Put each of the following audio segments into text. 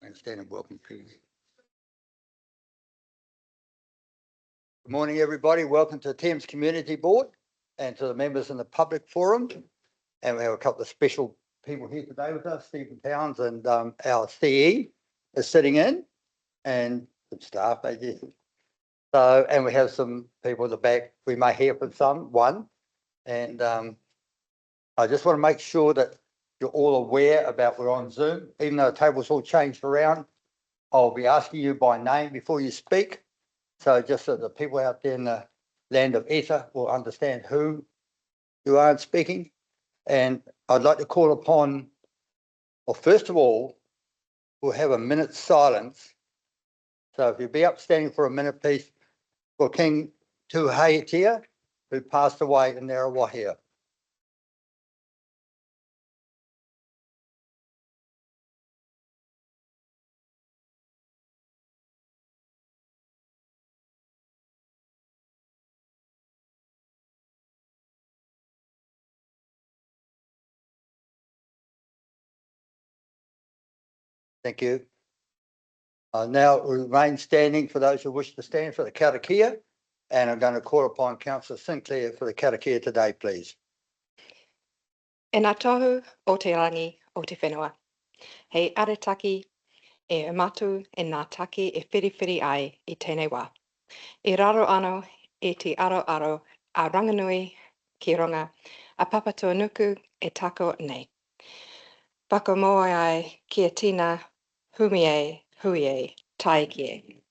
And stand and welcome, please. Good morning, everybody. Welcome to the Thames Community Board and to the members in the public forum. And we have a couple of special people here today with us. Stephen Towns and our CE is sitting in, and some staff, I guess. So, and we have some people at the back. We may hear from one. And I just want to make sure that you're all aware about we're on Zoom, even though the table's all changed around. I'll be asking you by name before you speak. So just so the people out there in the land of ether will understand who you are speaking. And I'd like to call upon, well, first of all, we'll have a minute's silence. So if you'll be upstanding for a minute, please, for King Tuheitia, who passed away in Narawahia. Thank you. Now remain standing for those who wish to stand for the Karakia, and I'm going to call upon Councillor Sinclair for the Karakia today, please. E ngā tohu o te rangi o te whenua. Hei aretaki e umatu e ngā taki e whiriwhiri ai I tēnei wā. I raro anō e te aro a ranganui ki ronga a papatua nuku e tako nei. Whaka moe ai kia tina hui taiki.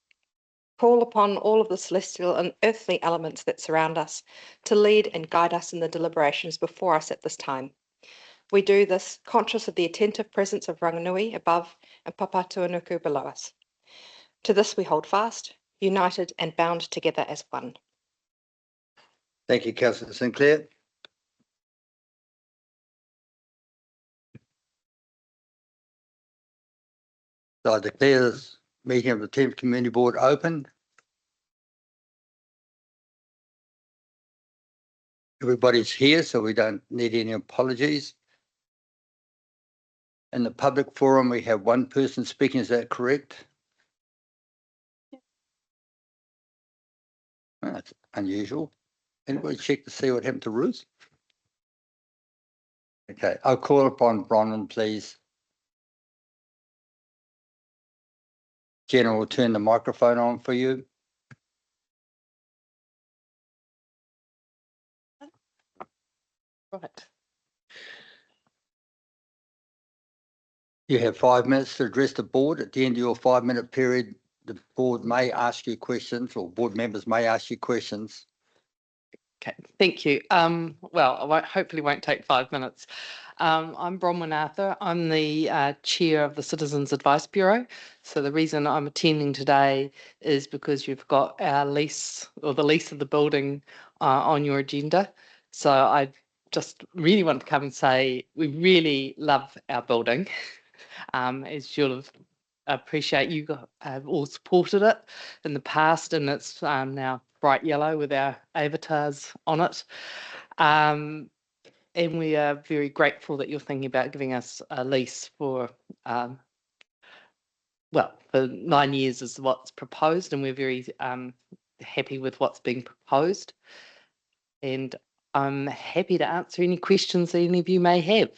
Call upon all of the celestial and earthly elements that surround us to lead and guide us in the deliberations before us at this time. We do this conscious of the attentive presence of Ranganui above and Papatuanuku below us. To this we hold fast, united and bound together as one. Thank you, Councillor Sinclair. So I declare this meeting of the Thames Community Board open. Everybody's here, so we don't need any apologies. In the public forum, we have one person speaking. Is that correct? Yeah. Oh, that's unusual. Anybody check to see what happened to Ruth? Okay, I'll call upon Bronwyn, please. Jenna will turn the microphone on for you. Right. You have 5 minutes to address the board. At the end of your 5-minute period, the board may ask you questions, or board members may ask you questions. Okay, thank you. Well, I hopefully won't take 5 minutes. I'm Bronwyn Arthur. I'm the chair of the Citizens Advice Bureau. So the reason I'm attending today is because you've got our lease, or the lease of the building, on your agenda. So I just really want to come and say we really love our building. As you'll appreciate, you have all supported it in the past, and it's now bright yellow with our avatars on it. And we are very grateful that you're thinking about giving us a lease for, well, for 9 years is what's proposed, and we're very happy with what's being proposed. And I'm happy to answer any questions that any of you may have.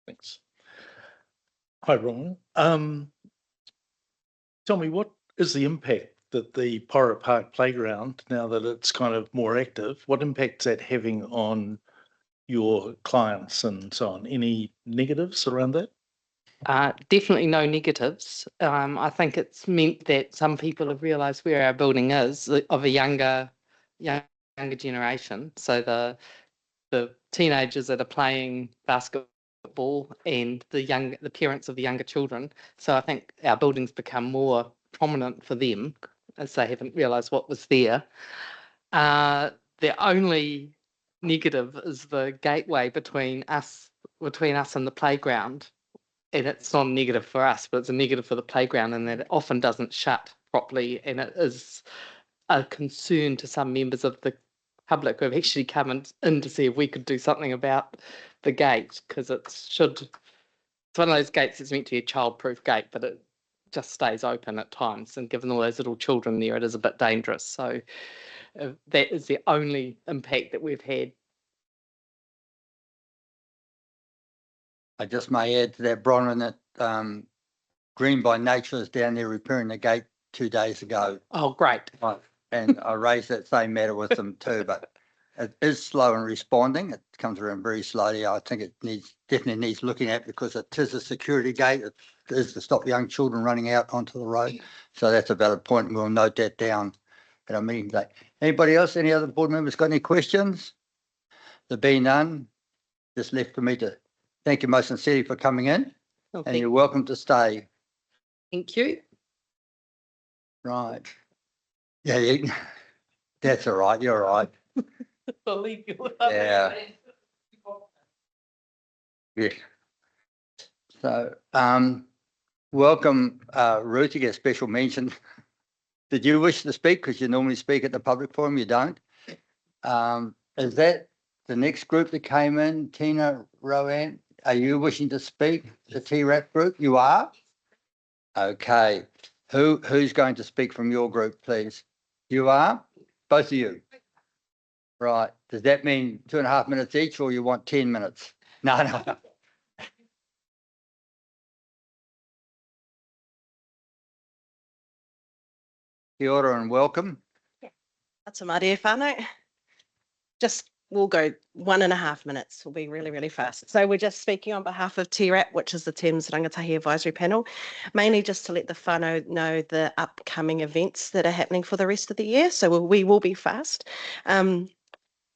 Thanks. Hi, Ron. Tell me, what is the impact that the Pirate Park playground, now that it's kind of more active, what impact is that having on your clients and so on? Any negatives around that? Definitely no negatives. I think it's meant that some people have realised where our building is of a younger generation. So the teenagers that are playing basketball and the parents of the younger children. So I think our building's become more prominent for them as they haven't realised what was there. The only negative is the gateway between us and the playground. and it's not a negative for us, but it's a negative for the playground, and that it often doesn't shut properly, and it is a concern to some members of the public who have actually come in to see if we could do something about the gate, because it's one of those gates that's meant to be a child-proof gate, but it just stays open at times, and given all those little children there, it is a bit dangerous. So that is the only impact that we've had. I just may add to that, Bronwyn, that Green by Nature is down there repairing the gate 2 days ago. Oh, great. Right. And I raised that same matter with them too, but it is slow in responding. It comes around very slowly. I think it definitely needs looking at, because it is a security gate. It is to stop young children running out onto the road. So that's a valid point, and we'll note that down at our meeting today. Anybody else, any other board members got any questions? There being none, just left for me to thank you most sincerely for coming in, Oh, and you're welcome to stay. thank you. Right. Yeah, that's all right. You're all right. Believe you. Yeah. Yeah. So, welcome, Ruth. You get a special mention. Did you wish to speak? Because you normally speak at the public forum. You don't. Is that the next group that came in? Tina, Rowan, are you wishing to speak? The TRAP group? You are? Okay. Who's going to speak from your group, please? You are? Both of you? Right. Does that mean 2.5 minutes each, or you want 10 minutes? No. Kia ora and welcome. That's a Māori whānau. We'll go 1.5 minutes. We'll be really, really fast. So we're just speaking on behalf of TRAP, which is the Thames Rangatahi Advisory Panel, mainly just to let the whānau know the upcoming events that are happening for the rest of the year. So we will be fast.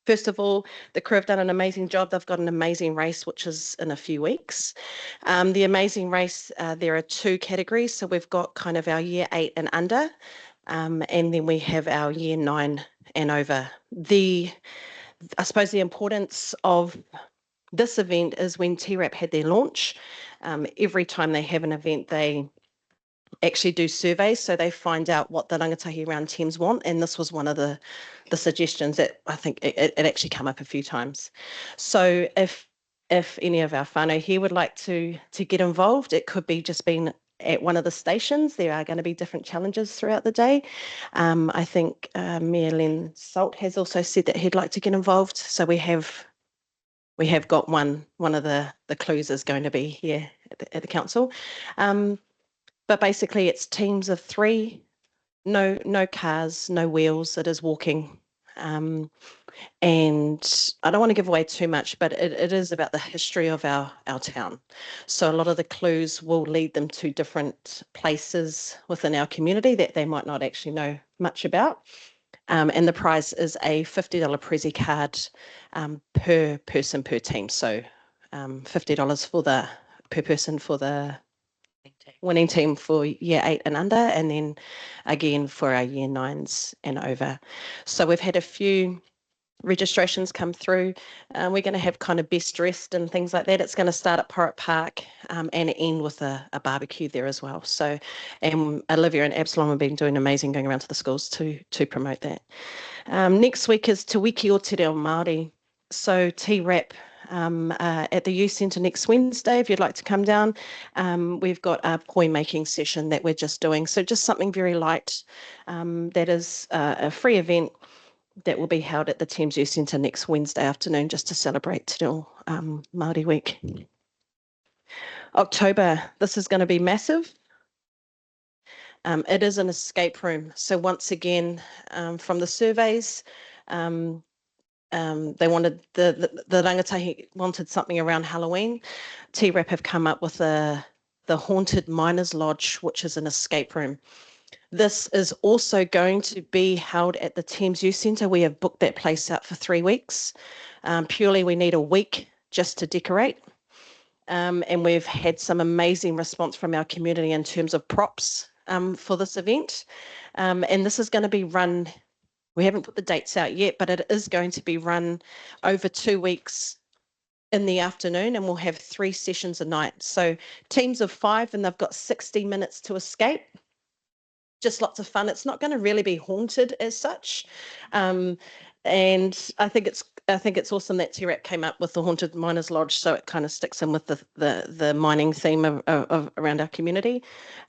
First of all, the crew have done an amazing job. They've got an amazing race, which is in a few weeks. The amazing race, there are 2 categories. So we've got kind of our year 8 and under, and then we have our year 9 and over. I suppose the importance of this event is when TRAP had their launch. Every time they have an event, they actually do surveys, so they find out what the rangatahi around Thames want, and this was one of the suggestions that I think it actually come up a few times. So if any of our whānau here would like to get involved, it could be just being at one of the stations. There are going to be different challenges throughout the day. I think Mayor Len Salt has also said that he'd like to get involved. So we have got one of the clues is going to be here at the council. But basically it's teams of 3, no cars, no wheels. It is walking. And I don't want to give away too much, but it is about the history of our town. So a lot of the clues will lead them to different places within our community that they might not actually know much about. And the prize is a $50 Prezi card per person per team. So $50 per person for the winning team for year 8 and under, and then again for our year 9s and over. So we've had a few registrations come through. We're going to have kind of best dressed and things like that. It's going to start at Porritt Park and end with a barbecue there as well. So, and Olivia and Absalom have been doing amazing going around to the schools to promote that. Next week is Te Wiki o Te Reo Māori. So TRAP at the youth centre next Wednesday, if you'd like to come down. We've got a poi making session that we're just doing. So just something very light. That is a free event that will be held at the Thames Youth Centre next Wednesday afternoon, just to celebrate Te Reo Māori Week. October, this is going to be massive. It is an escape room. So once again, from the surveys, they wanted the rangatahi wanted something around Halloween. TRAP have come up with the Haunted Miners Lodge, which is an escape room. This is also going to be held at the Thames Youth Centre. We have booked that place out for 3 weeks. Purely we need a week just to decorate. And we've had some amazing response from our community in terms of props for this event. And this is going to be run, we haven't put the dates out yet, but it is going to be run over 2 weeks in the afternoon, and we'll have 3 sessions a night. So teams of 5, and they've got 60 minutes to escape. Just lots of fun. It's not going to really be haunted as such. And I think it's awesome that TRAP came up with the Haunted Miners Lodge, so it kind of sticks in with the mining theme of around our community.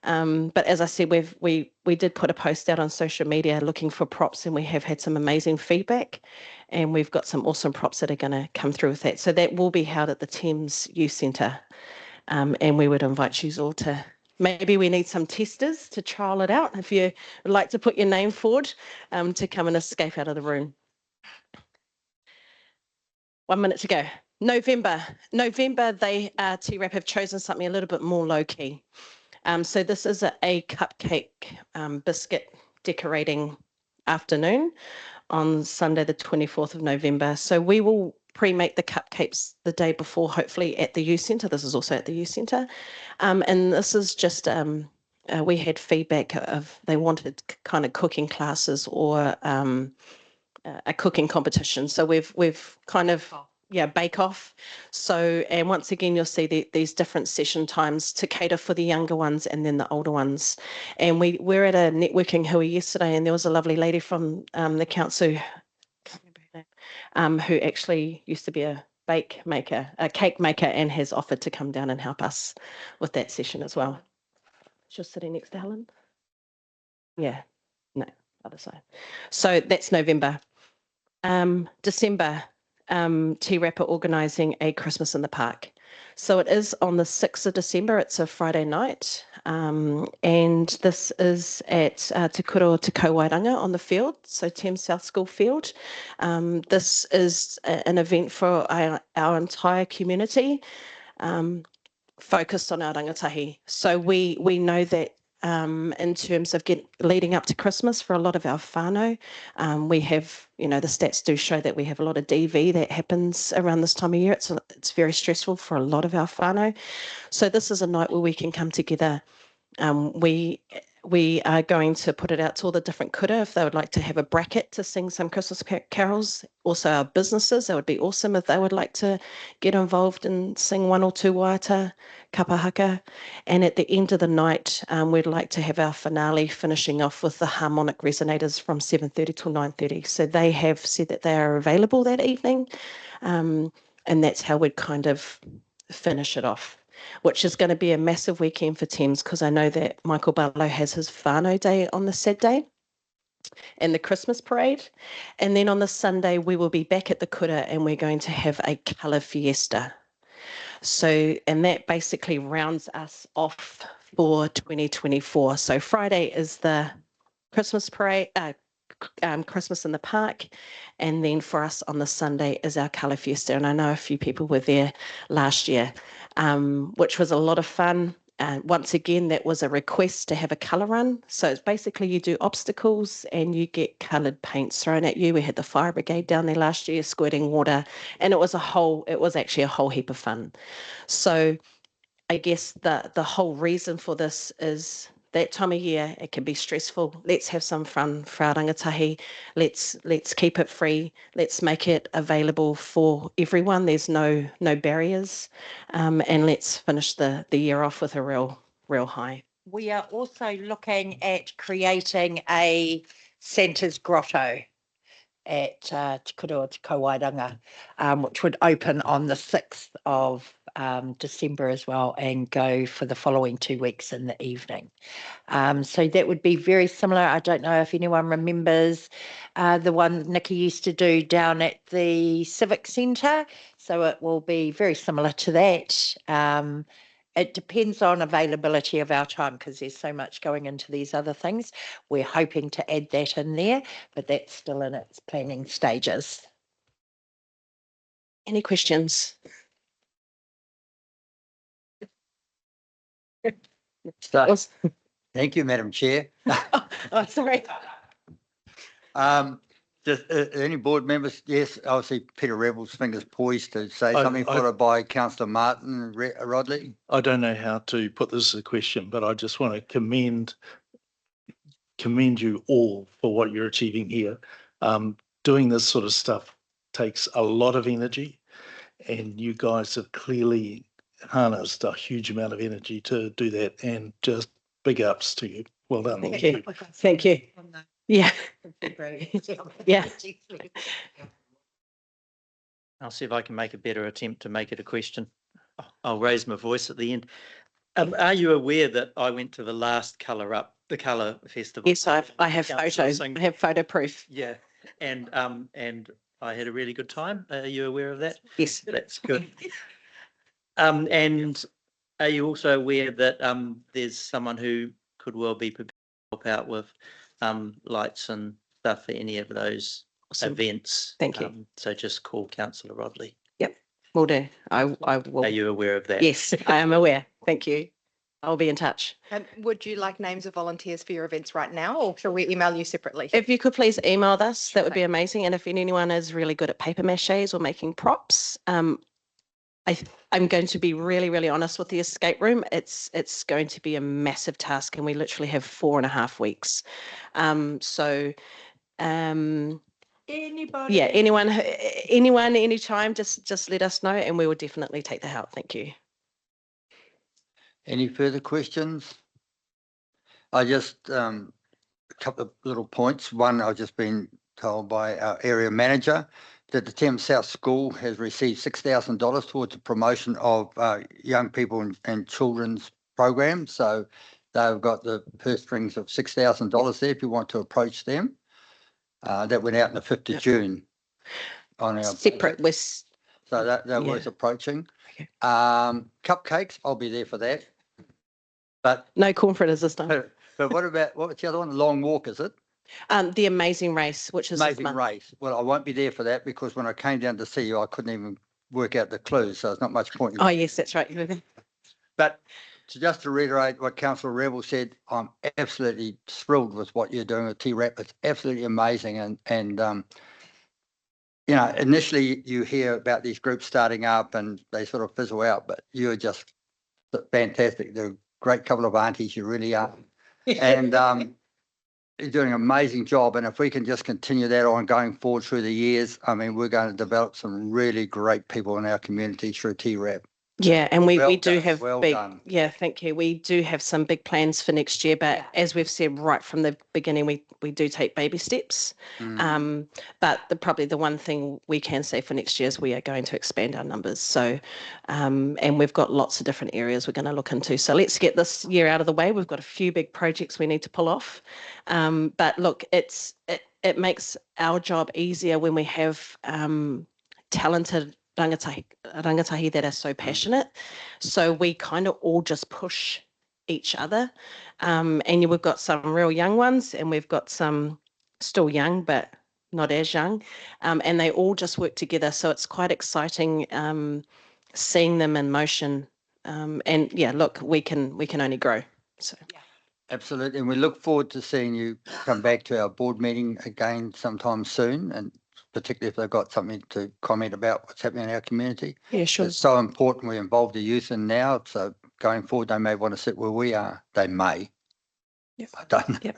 But as I said, we did put a post out on social media looking for props, and we have had some amazing feedback, and we've got some awesome props that are going to come through with that. So that will be held at the Thames Youth Centre, and we would invite you all to. Maybe we need some testers to trial it out if you would like to put your name forward to come and escape out of the room. 1 minute to go. November, they TRAP have chosen something a little bit more low key. So this is a cupcake biscuit decorating afternoon on Sunday, the 24th of November. So we will pre-make the cupcakes the day before, hopefully at the youth centre. This is also at the youth centre. And this is just, we had feedback of they wanted kind of cooking classes or a cooking competition. So we've kind of, bake off. So, and once again, you'll see these different session times to cater for the younger ones and then the older ones. And we're at a networking hui yesterday, and there was a lovely lady from the council, can't remember her name, who actually used to be a cake maker, and has offered to come down and help us with that session as well. She's sitting next to Helen. Yeah, no, other side. So that's November. December, TRAP are organising a Christmas in the Park. So it is on the 6th of December. It's a Friday night. And this is at Te Kuro Te Kauairanga on the field, so Thames South School field. This is an event for our entire community, focused on our rangatahi. So we know that in terms of leading up to Christmas for a lot of our whānau, we have, the stats do show that we have a lot of DV that happens around this time of year. It's very stressful for a lot of our whānau. So this is a night where we can come together. We are going to put it out to all the different kura if they would like to have a bracket to sing some Christmas carols. Also our businesses, that would be awesome if they would like to get involved and sing 1 or 2 waiata, kapahaka. And at the end of the night, we'd like to have our finale finishing off with the harmonic resonators from 7:30 till 9:30. So they have said that they are available that evening. And that's how we'd kind of finish it off, which is going to be a massive weekend for Thames, because I know that Michael Barlow has his whānau day on the Saturday and the Christmas parade. And then on the Sunday, we will be back at the kura and we're going to have a colour fiesta. So, and that basically rounds us off for 2024. So Friday is the Christmas parade, Christmas in the Park, and then for us on the Sunday is our colour fiesta. And I know a few people were there last year, which was a lot of fun. Once again, that was a request to have a colour run. So it's basically you do obstacles and you get coloured paints thrown at you. We had the fire brigade down there last year squirting water, and it was actually a whole heap of fun. So I guess the whole reason for this is that time of year, it can be stressful. Let's have some fun for our rangatahi. Let's keep it free. Let's make it available for everyone. There's no barriers. And let's finish the year off with a real high. We are also looking at creating a Santa's Grotto at Te Kuro Te Kauairanga, which would open on the 6th of December as well and go for the following 2 weeks in the evening. So that would be very similar. I don't know if anyone remembers the one Nikki used to do down at the Civic Centre. So it will be very similar to that. It depends on availability of our time because there's so much going into these other things. We're hoping to add that in there, but that's still in its planning stages. Any questions? So, thank you, Madam Chair. Oh, sorry. Just any board members? Yes, obviously Peter Rebel's fingers poised to say something, I- followed by Councillor Martin Rodley. I don't know how to put this as a question, but I just want to commend you all for what you're achieving here. Doing this sort of stuff takes a lot of energy, And you guys have clearly harnessed a huge amount of energy to do that, and just big ups to you. Well done. Thank you. Thank you. Yeah. Yeah. I'll see if I can make a better attempt to make it a question. I'll raise my voice at the end. Are you aware that I went to the last Colour Up, the Colour Festival? Yes, I have Councillor photos. Singh. I have photo proof. Yeah, and I had a really good time. Are you aware of that? Yes. That's good. And are you also aware that there's someone who could well be prepared to help out with lights and stuff for any of those Awesome. events? Thank you. So just call Councillor Rodley. Will do. I will. Are you aware of that? Yes, I am aware. Thank you. I'll be in touch. Would you like names of volunteers for your events right now, or shall we email you separately? If you could please email us, that would be amazing. And if anyone is really good at paper maches or making props, I'm going to be really, really honest with the escape room. It's going to be a massive task, and we literally have 4.5 weeks. Anybody? Yeah, anyone, anytime, just let us know, and we will definitely take the help. Thank you. Any further questions? I just, a couple of little points. One, I've just been told by our area manager that the Thames South School has received $6,000 towards the promotion of young people and children's programs. So they've got the purse strings of $6,000 there if you want to approach them. That went out on the 5th of June on our Separate budget. with, So that Yeah. was approaching. Okay. Cupcakes, I'll be there for that. But no corn fritters this time. but what about, what's the other one? Long Walk, is it? The Amazing Race, which is this Amazing month. Race. Well, I won't be there for that because when I came down to see you, I couldn't even work out the clues, so there's not much point. Oh, yes, that's right. But just to reiterate what Councillor Rebel said, I'm absolutely thrilled with what you're doing with TRAP. It's absolutely amazing. And you know, initially you hear about these groups starting up and they sort of fizzle out, but you're just fantastic. They're a great couple of aunties, you really are. And you're doing an amazing job. And if we can just continue that on going forward through the years, I mean, we're going to develop some really great people in our community through TRAP. Yeah, and we Well do done, have well big, done. yeah, thank you. We do have some big plans for next year, but as we've said right from the beginning, we do take baby steps. But probably the one thing we can say for next year is we are going to expand our numbers. So, and we've got lots of different areas we're going to look into. So let's get this year out of the way. We've got a few big projects we need to pull off. But look, it makes our job easier when we have talented rangatahi that are so passionate. So we kind of all just push each other. And we've got some real young ones and we've got some still young, but not as young. And they all just work together. So it's quite exciting seeing them in motion. And yeah, look, we can only grow. So Absolutely. And we look forward to seeing you come back to our board meeting again sometime soon, and particularly if they've got something to comment about what's happening in our community. yeah, sure. It's so important we involve the youth in now. So going forward, they may want to sit where we are. They may. Yep. I don't know. Yep.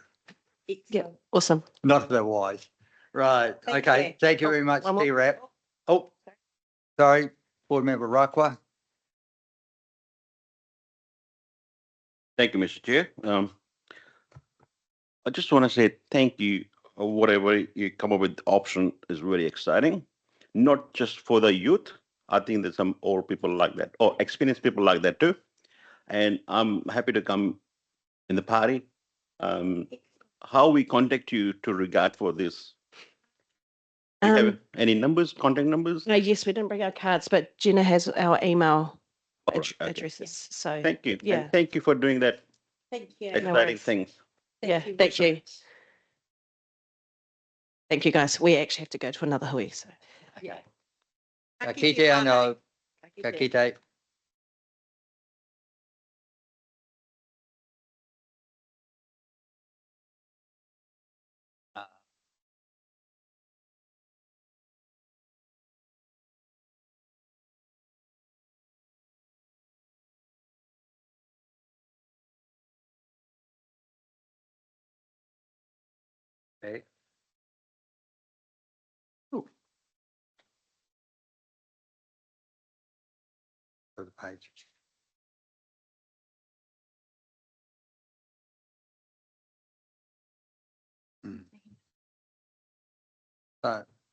Yeah, awesome. Not if they're wise. Right. Thank Okay. you. Thank you very much, one more. T-Rap. Oh, sorry, Board Member Rakwa. Thank you, Mr. Chair. I just want to say thank you. Whatever you come up with option is really exciting, not just for the youth. I think there's some old people like that or experienced people like that too. And I'm happy to come in the party. How we contact you to regard for this? Do you have any numbers, contact numbers? Yes, we didn't bring our cards, but Jenna has our email All right, okay. addresses. So Thank you. Yeah. And thank you for doing that Thank you. exciting worries. thing. yeah, thank you. Thank you, guys. We actually have to go to another hui. So Yeah. Ka kite anō, ka kite. Okay. over the page.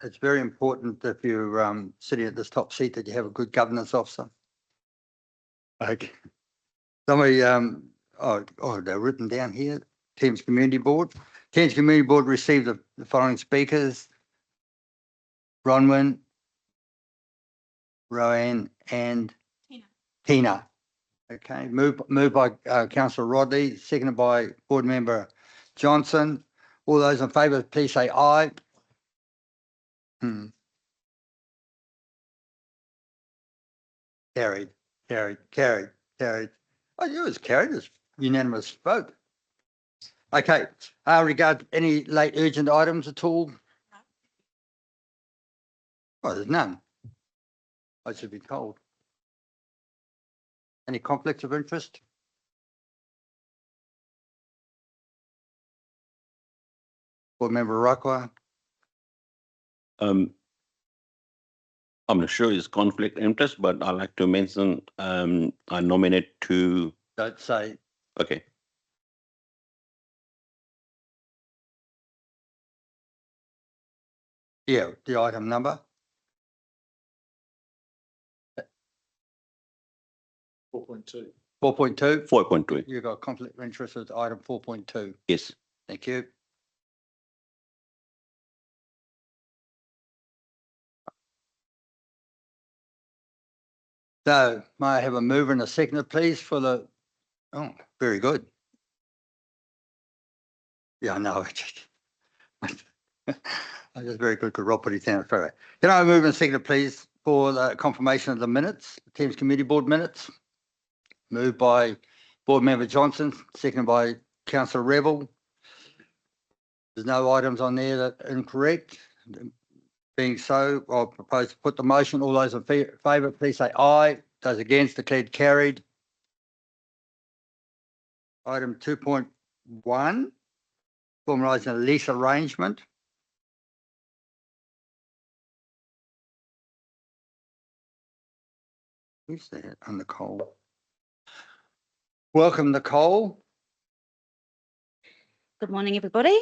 It's very important if you're sitting at this top seat that you have a good governance officer. Okay. Somebody, they're written down here. Thames Community Board. Thames Community Board received the following speakers: Bronwyn, Roanne, and Tina. Okay, moved by Councillor Rodley, seconded by Board Member Johnson. All those in favour, please say aye. Carried. Oh, it was carried. It's unanimous vote. Okay, regard any late urgent items at all? Oh, there's none. I should be told. Any conflicts of interest? Board Member Rakwa? I'm not sure it's conflict interest, but I'd like to mention, I nominate two. Don't say. Okay. Yeah, the item number. 4.2. 4.2. 4.2. You've got conflict of interest with item 4.2. Yes. Thank you. So may I have a mover and a seconder, please, for the, oh, very good. Yeah, I know. I'm just very good, because Rob put his hand up. Can I move and seconder, please, for the confirmation of the minutes, Thames Community Board minutes? Moved by Board Member Johnson, seconded by Councillor Rebel. There's no items on there that are incorrect. Being so, I'll propose to put the motion. All those in favour, please say aye. Those against, declared carried. Item 2.1, formalising a lease arrangement. Who's that? Oh, Nicole. Welcome, Nicole. Good morning, everybody.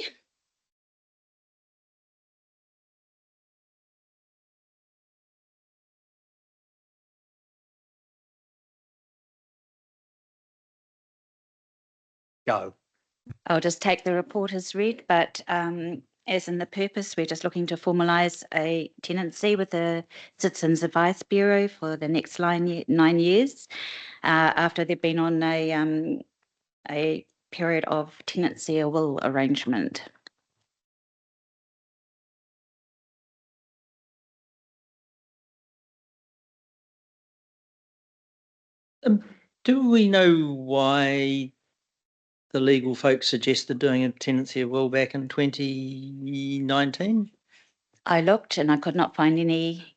Go. I'll just take the report as read, but as in the purpose, we're just looking to formalise a tenancy with the Citizens Advice Bureau for the next 9 years after they've been on a period of tenancy or will arrangement. Do we know why the legal folks suggested doing a tenancy of will back in 2019? I looked and I could not find any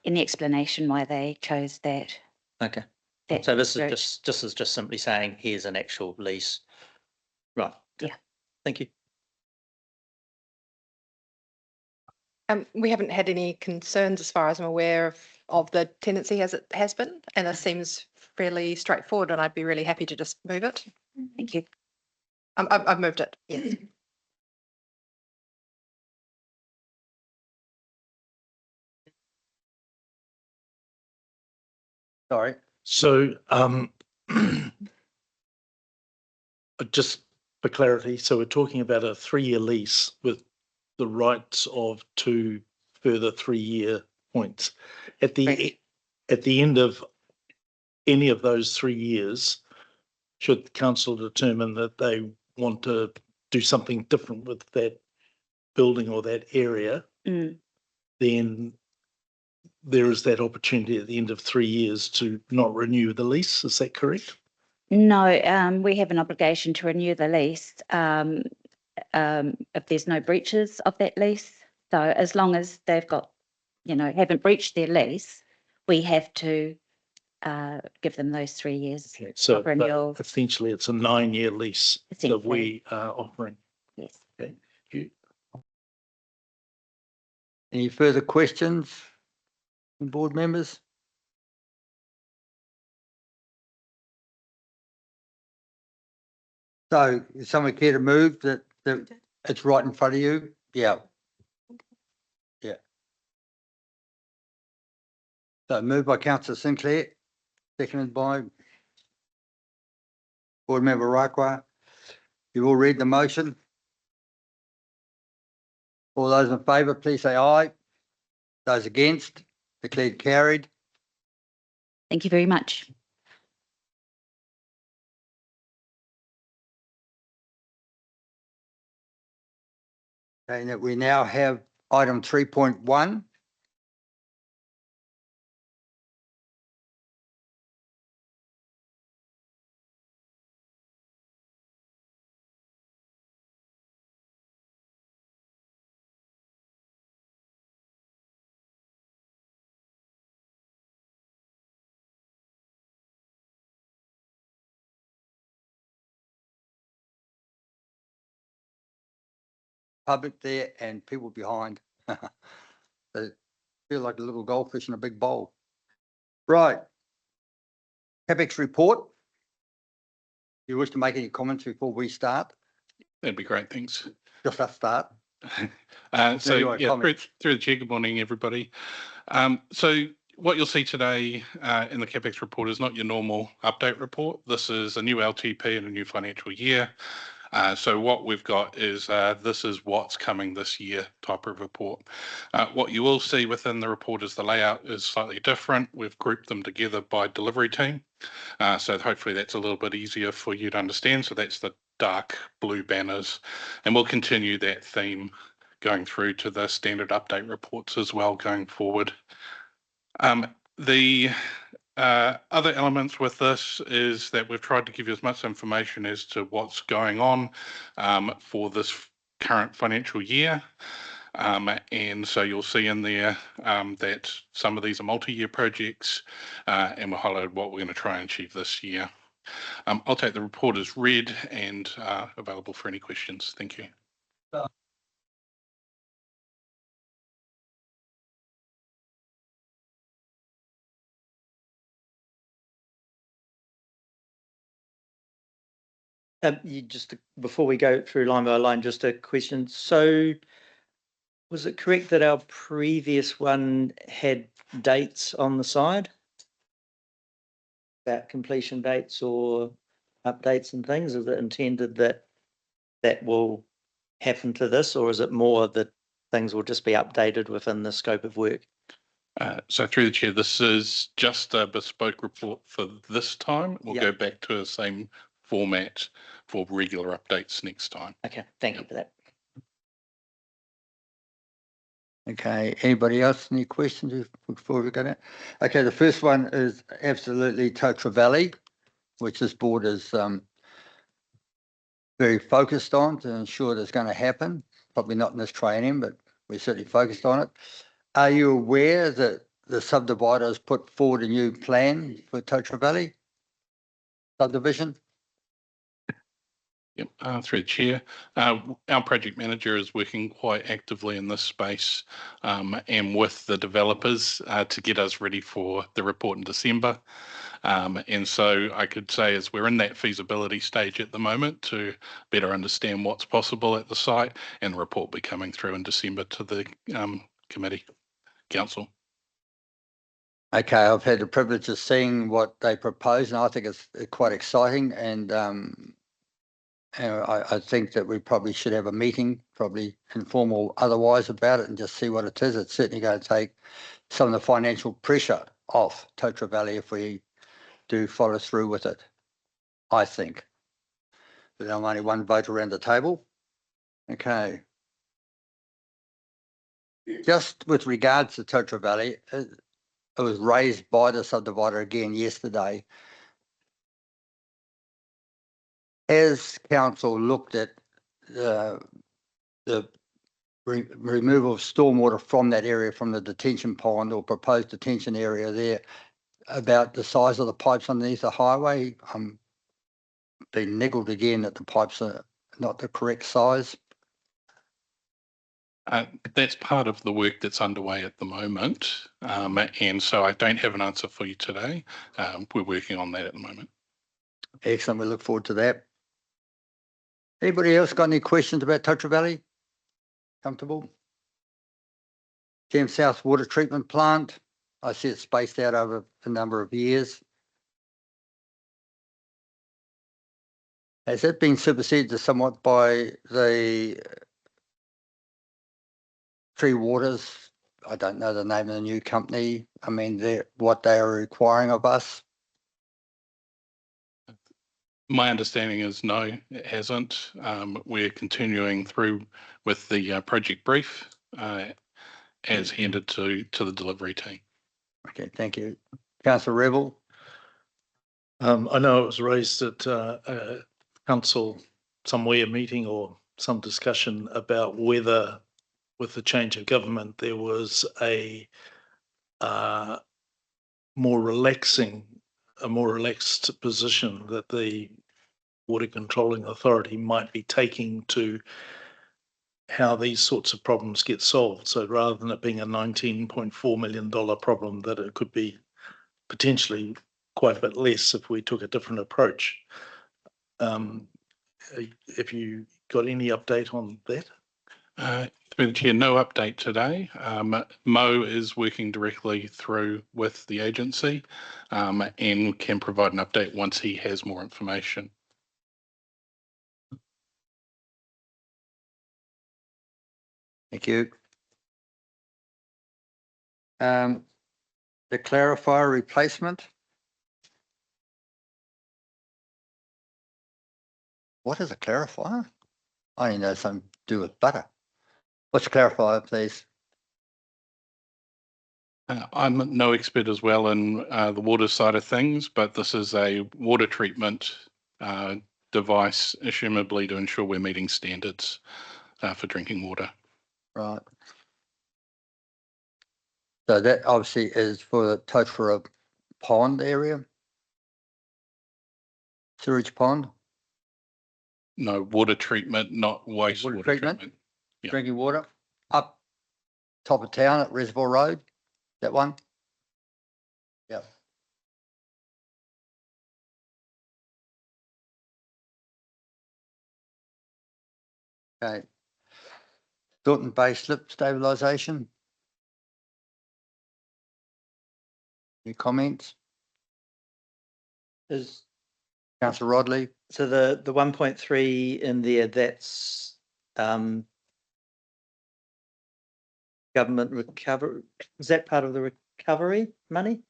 explanation why they chose that. Okay. that So this route. is just simply saying here's an actual lease. Right. Yeah. Thank you. We haven't had any concerns as far as I'm aware of the tenancy as it has been, and it seems fairly straightforward, and I'd be really happy to just move it. Thank you. I've moved it, yes. Sorry. So just for clarity, so we're talking about a 3-year lease with the rights of 2 further 3-year points. At the end of any of those 3 years, should the council determine that they want to do something different with that building or that area, then there is that opportunity at the end of 3 years to not renew the lease. Is that correct? No, we have an obligation to renew the lease if there's no breaches of that lease. So as long as they've got, haven't breached their lease, we have to give them those 3 years So of renewal. essentially it's a 9-year lease that we are offering. Yes. Okay. Thank you. Any further questions from board members? So is someone care to move that it's right in front of you? Yeah. Yeah. So moved by councillor Sinclair, seconded by board member Rakwa. You all read the motion? All those in favour, please say aye. Those against, declared carried. Thank you very much. Okay, that we now have item 3.1. Public there and people behind. They feel like a little goldfish in a big bowl. Right. Capex report. You wish to make any comments before we start? That'd be great, thanks. Just us start. So you want to yeah, comment? through the chair, good morning, everybody. So what you'll see today in the Capex report is not your normal update report. This is a new LTP and a new financial year. So what we've got is this is what's coming this year type of report. What you will see within the report is the layout is slightly different. We've grouped them together by delivery team. So hopefully that's a little bit easier for you to understand. So that's the dark blue banners, and we'll continue that theme going through to the standard update reports as well going forward. The other elements with this is that we've tried to give you as much information as to what's going on for this current financial year. And so you'll see in there that some of these are multi-year projects, and we'll highlight what we're going to try and achieve this year. I'll take the report as read and available for any questions. Thank you. Before we go through line by line, just a question. So was it correct that our previous one had dates on the side? About completion dates or updates and things? Is it intended that that will happen to this, or is it more that things will just be updated within the scope of work? So through the chair, this is just a bespoke report for this time. We'll go back to the same format for regular updates next time. Okay, thank you for that. Okay, anybody else, any questions before we go down? Okay, the first one is absolutely Totara Valley, which this board is very focused on to ensure that's going to happen. Probably not in this training, but we're certainly focused on it. Are you aware that the subdivider has put forward a new plan for Totara Valley subdivision? Yep, through the chair. Our project manager is working quite actively in this space and with the developers to get us ready for the report in December. And so I could say as we're in that feasibility stage at the moment to better understand what's possible at the site, and the report be coming through in December to the committee, council. Okay, I've had the privilege of seeing what they propose, and I think it's quite exciting. And I think that we probably should have a meeting, probably informal otherwise, about it and just see what it is. It's certainly going to take some of the financial pressure off Totara Valley if we do follow through with it, I think. But I'm only one vote around the table. Okay. Just with regards to Totara Valley, it was raised by the subdivider again yesterday. Has council looked at the removal of stormwater from that area, from the detention pond or proposed detention area there, about the size of the pipes underneath the highway? I'm being niggled again that the pipes are not the correct size. That's part of the work that's underway at the moment. And so I don't have an answer for you today. We're working on that at the moment. Excellent. We look forward to that. Anybody else got any questions about Totara Valley? Comfortable? Thames South Water Treatment Plant. I see it's spaced out over a number of years. Has that been superseded somewhat by the Tree Waters? I don't know the name of the new company. I mean, what they are requiring of us. My understanding is no, it hasn't. We're continuing through with the project brief as handed to the delivery team. Okay, thank you. Councillor Rebel. I know it was raised at a council somewhere meeting or some discussion about whether with the change of government there was a more relaxed position that the Water Controlling Authority might be taking to how these sorts of problems get solved. So rather than it being a $19.4 million problem, that it could be potentially quite a bit less if we took a different approach. Have you got any update on that? Through the chair, no update today. Mo is working directly through with the agency and can provide an update once he has more information. Thank you. The clarifier replacement. What is a clarifier? I only know something to do with butter. What's a clarifier, please? I'm no expert as well in the water side of things, but this is a water treatment device, assumably to ensure we're meeting standards for drinking water. Right. So that obviously is for the Totara Pond area. Sewage pond. No, water treatment, not wastewater treatment. Yeah. Drinking water up top of town at Reservoir Road. That one. Yep. Okay. Thornton Bay slip stabilisation. Any comments? Is, Councillor Rodley. so the 1.3 in there, that's government recovery. Is that part of the recovery money?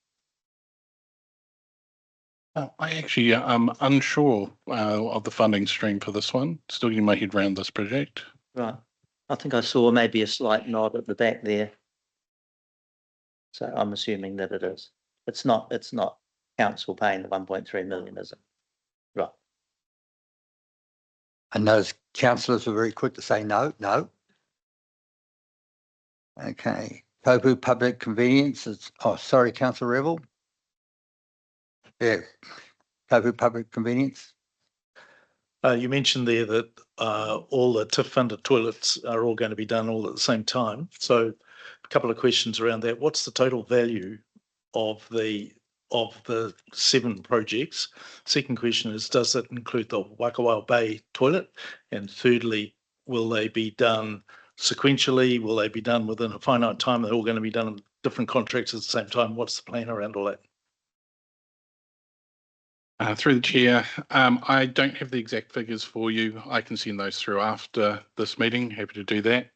I actually am unsure of the funding stream for this one. Still getting my head around this project. Right. I think I saw maybe a slight nod at the back there. So I'm assuming that it is. It's not council paying the 1.3 million, is it? Right. And those councillors were very quick to say no. Okay. Kopu Public Convenience is, oh, sorry, Councillor Rebel. Yeah. Kopu Public Convenience. You mentioned there that all the TIF funded toilets are all going to be done all at the same time. So a couple of questions around that. What's the total value of the 7 projects? Second question is, does that include the Waikawao Bay toilet? And thirdly, will they be done sequentially? Will they be done within a finite time? They're all going to be done in different contracts at the same time. What's the plan around all that? Through the chair, I don't have the exact figures for you. I can send those through after this meeting. Happy to do that.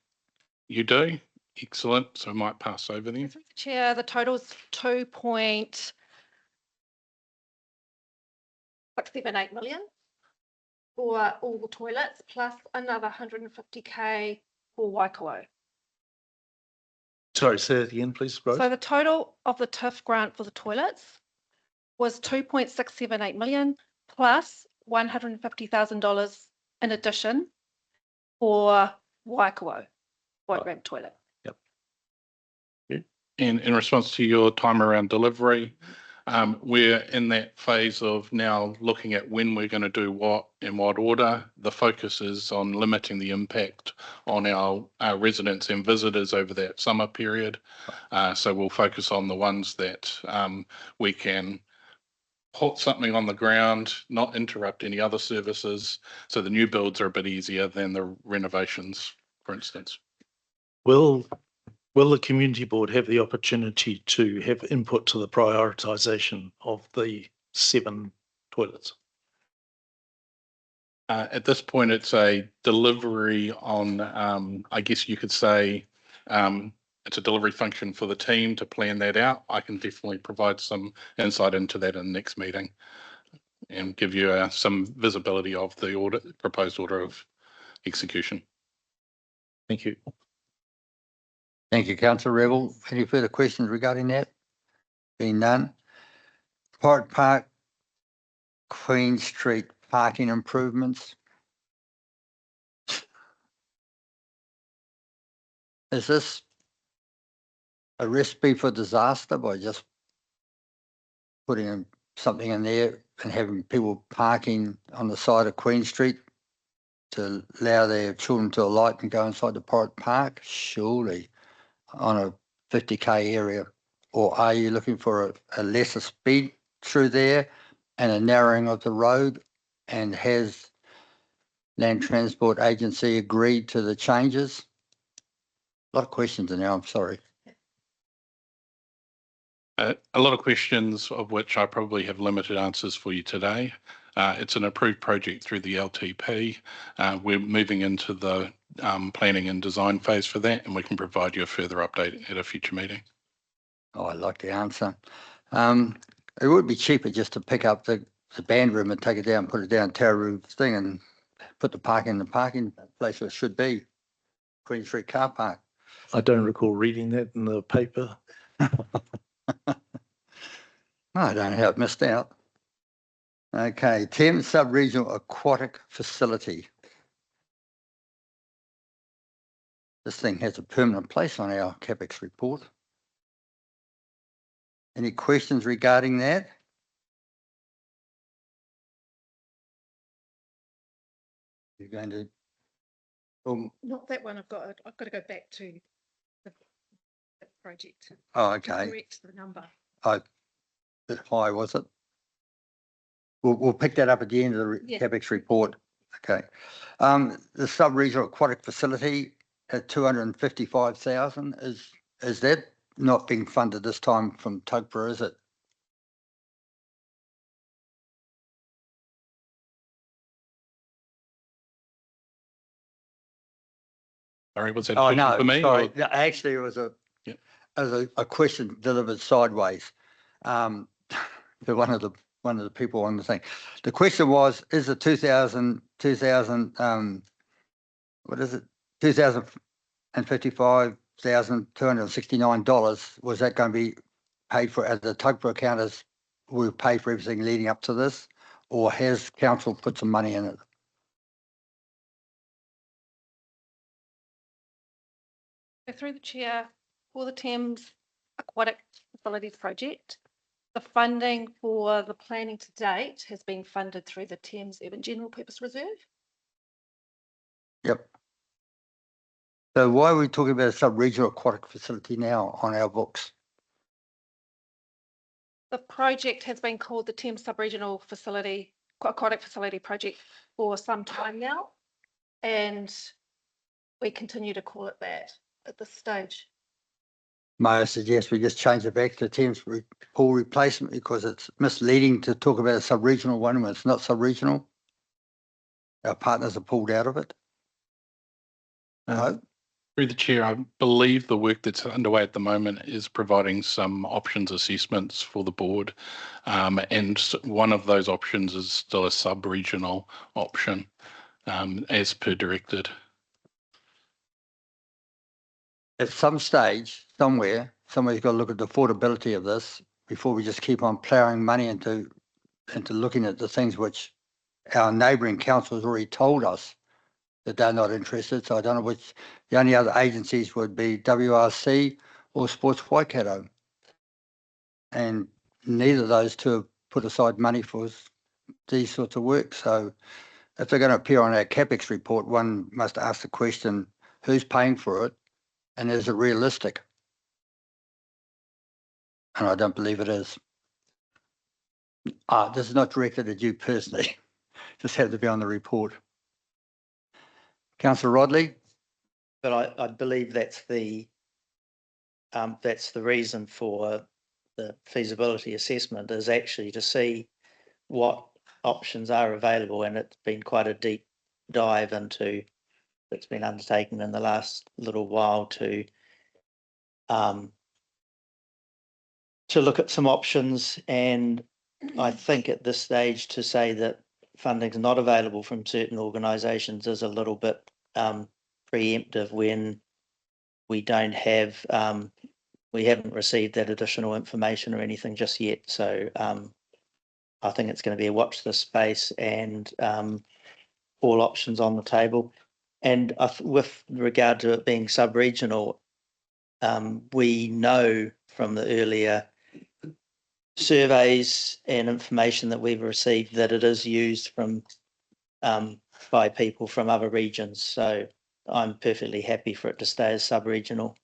You do? Excellent. So I might pass over them. Through the chair, the total is 2.678 million for all the toilets, plus another 150K for Waikawao. Sorry, say that again, please, Rose. So the total of the TIF grant for the toilets was 2.678 million plus $150,000 in addition for Waikawao white ramp toilet. Yep. And in response to your time around delivery, we're in that phase of now looking at when we're going to do what in what order. The focus is on limiting the impact on our residents and visitors over that summer period. So we'll focus on the ones that we can put something on the ground, not interrupt any other services. So the new builds are a bit easier than the renovations, for instance. Will the community board have the opportunity to have input to the prioritisation of the 7 toilets? At this point, it's a delivery on, I guess you could say, it's a delivery function for the team to plan that out. I can definitely provide some insight into that in the next meeting and give you some visibility of the proposed order of execution. Thank you. Thank you, Councillor Rebel. Any further questions regarding that? Being none. Pirate Park, Queen Street parking improvements. Is this a recipe for disaster by just putting something in there and having people parking on the side of Queen Street to allow their children to alight and go inside the Pirate Park? Surely on a 50k area. Or are you looking for a lesser speed through there and a narrowing of the road? And has Land Transport Agency agreed to the changes? A lot of questions in there, I'm sorry. A lot of questions of which I probably have limited answers for you today. It's an approved project through the LTP. We're moving into the planning and design phase for that, and we can provide you a further update at a future meeting. Oh, I like the answer. It would be cheaper just to pick up the band room and take it down, put it down Tararoo thing and put the park in the parking place where it should be, Queen Street car park. I don't recall reading that in the paper. I don't know how it missed out. Okay, Thames Sub-Regional Aquatic Facility. This thing has a permanent place on our CapEx report. Any questions regarding that? You're going to... Not that one. I've got to go back to the project. Oh, okay. Correct the number. A bit high, was it? We'll pick that up at the end of the CapEx report. Okay. The sub-regional aquatic facility at 255,000 is that not being funded this time from Tuggerah, is it? Sorry, was that Oh a question no, for me? sorry. Or? No, actually, it was Yep. a question delivered sideways to one of the people on the thing. The question was: is the 2000 what is it? $255,269 was that going to be paid for as the Tuggerah account as we pay for everything leading up to this, or has council put some money in it? Through the chair, for the Thames Aquatic Facilities Project, the funding for the planning to date has been funded through the Thames Urban General Purpose Reserve. Yep. So why are we talking about a sub-regional aquatic facility now on our books? The project has been called the Thames Sub-Regional Aquatic Facility Project for some time now, and we continue to call it that at this stage. May I suggest we just change it back to Thames pool replacement because it's misleading to talk about a sub-regional one when it's not sub-regional. Our partners are pulled out of it. No? Through the chair, I believe the work that's underway at the moment is providing some options assessments for the board. And one of those options is still a sub-regional option as per directed. At some stage, somebody's got to look at the affordability of this before we just keep on ploughing money into looking at the things which our neighbouring councils already told us that they're not interested. So I don't know which, the only other agencies would be WRC or Sports Waikato. And neither of those two have put aside money for these sorts of work. So if they're going to appear on our CapEx report, one must ask the question, who's paying for it and is it realistic? And I don't believe it is. This is not directed at you personally. Just had to be on the report. Councillor Rodley? But I believe that's the reason for the feasibility assessment, is actually to see what options are available, and it's been quite a deep dive that's been undertaken in the last little while to look at some options. And I think at this stage to say that funding is not available from certain organisations is a little bit preemptive when we don't have we haven't received that additional information or anything just yet. So I think it's going to be a watch this space and all options on the table. And with regard to it being sub-regional, we know from the earlier surveys and information that we've received that it is used by people from other regions. So I'm perfectly happy for it to stay as sub-regional.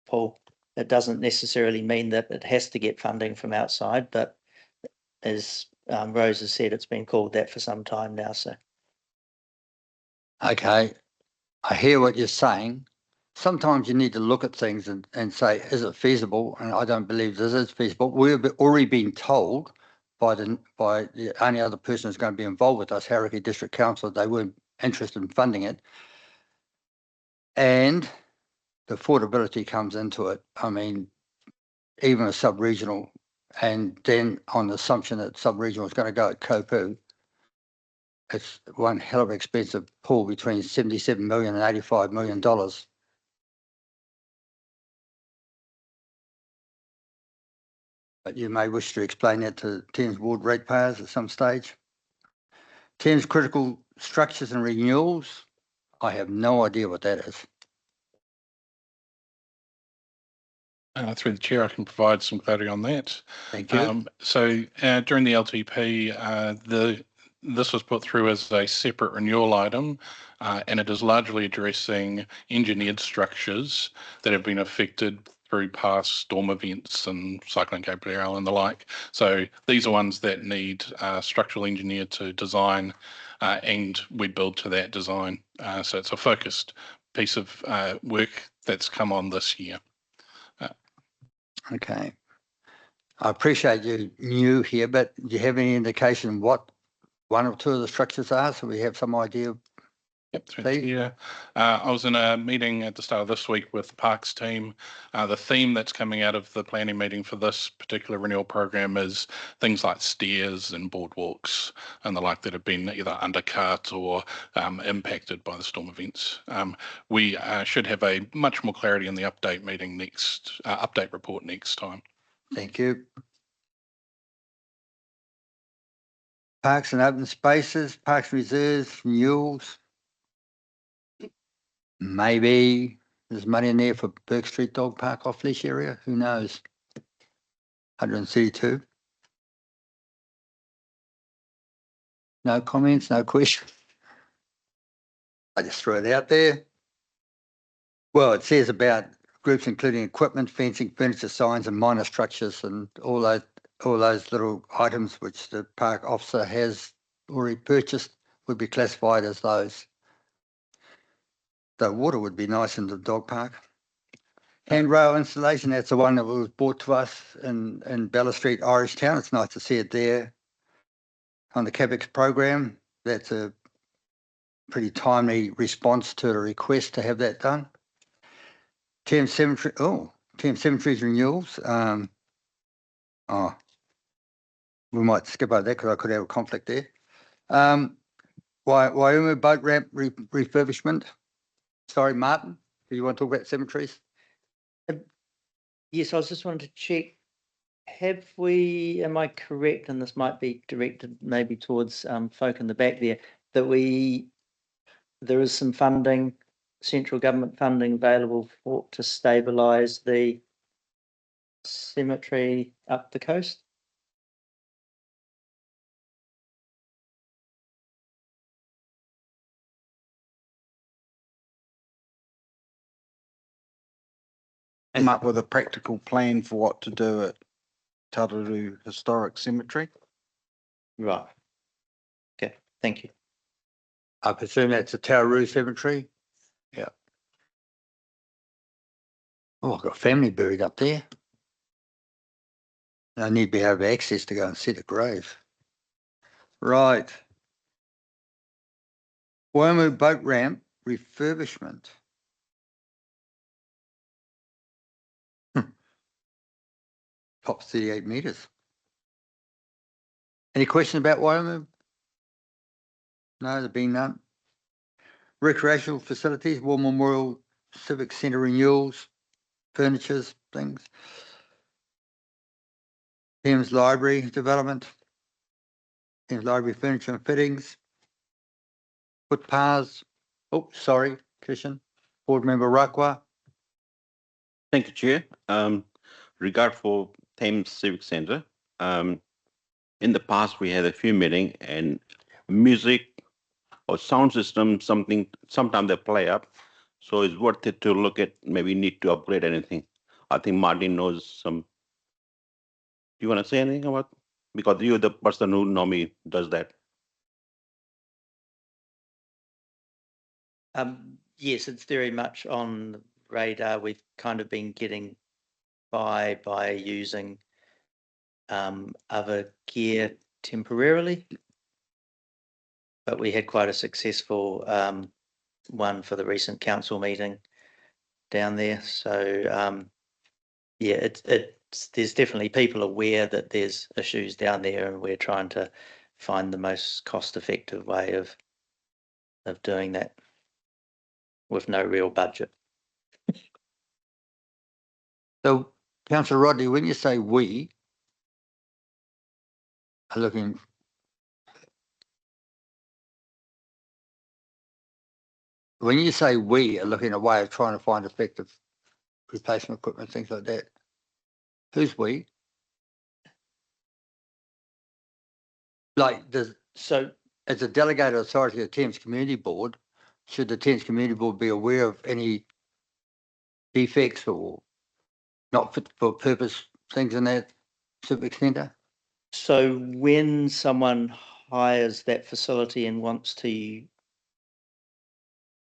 Paul, it doesn't necessarily mean that it has to get funding from outside, but as Rose has said, it's been called that for some time now. So. Okay, I hear what you're saying. Sometimes you need to look at things and say, is it feasible? And I don't believe this is feasible. We've already been told by the only other person who's going to be involved with us, Karakia District Council, they weren't interested in funding it. And the affordability comes into it. I mean, even a sub-regional, and then on the assumption that sub-regional is going to go at Kopu, it's one hell of an expensive pool between $77 million and $85 million. But you may wish to explain that to Thames Ward ratepayers at some stage. Thames critical structures and renewals, I have no idea what that is. Through the chair, I can provide some clarity on that. Thank you. So during the LTP, this was put through as a separate renewal item, and it is largely addressing engineered structures that have been affected through past storm events and Cyclone Gabrielle and the like. So these are ones that need a structural engineer to design, and we build to that design. So it's a focused piece of work that's come on this year. Okay. I appreciate you new here, but do you have any indication what one or two of the structures are, so we have some idea? Yep, yeah. I was in a meeting at the start of this week with the Parks team. The theme that's coming out of the planning meeting for this particular renewal program is things like stairs and boardwalks and the like that have been either undercut or impacted by the storm events. We should have a much more clarity in the update meeting next, update report next time. Thank you. Parks and open spaces, parks reserves, renewals. Maybe there's money in there for Burke Street Dog Park off leash area. Who knows? 132. No comments, no questions. I just threw it out there. Well, it says about groups including equipment, fencing, furniture, signs, and minor structures, and all those little items which the park officer has already purchased would be classified as those. The water would be nice in the dog park. Handrail installation, that's the one that was brought to us in Bella Street, Irish Town. It's nice to see it there on the Capex program. That's a pretty timely response to a request to have that done. Thames Cemeteries renewals. We might skip over that because I could have a conflict there. Wyoming boat ramp refurbishment. Sorry, Martin, do you want to talk about cemeteries? Yes, I was just wanting to check. Am I correct, and this might be directed maybe towards folk in the back there, that there is some funding, central government funding available to stabilise the cemetery up the coast? Come up with a practical plan for what to do at Tararu Historic Cemetery. Right. Okay, thank you. I presume that's the Tauroo Cemetery? Yeah. Oh, I've got family buried up there. I need to be able to have access to go and see the grave. Right. Waimu boat ramp refurbishment. Top 38 metres. Any questions about Waimu? No, there been none. Recreational facilities, War Memorial Civic Centre renewals, furnitures, things. Thames Library development. Thames Library furniture and fittings. Footpaths. Oh, sorry, Kishan. Board Member Rakwa. Thank you, Chair. Regard for Thames Civic Centre. In the past, we had a few meetings and music or sound system, sometimes they play up. So it's worth it to look at, maybe need to upgrade anything. I think Martin knows some. Do you want to say anything about, because you're the person who normally does that. Yes, it's very much on the radar. We've kind of been getting by using other gear temporarily, but we had quite a successful one for the recent council meeting down there. So yeah, it's there's definitely people aware that there's issues down there, and we're trying to find the most cost-effective way of doing that with no real budget. So, Councillor Rodney, when you say we are looking, when you say we are looking at a way of trying to find effective replacement equipment, things like that, who's we? Like, So as a delegated authority of the Thames Community Board, should the Thames Community Board be aware of any defects or not fit for purpose things in that civic centre? So when someone hires that facility and wants to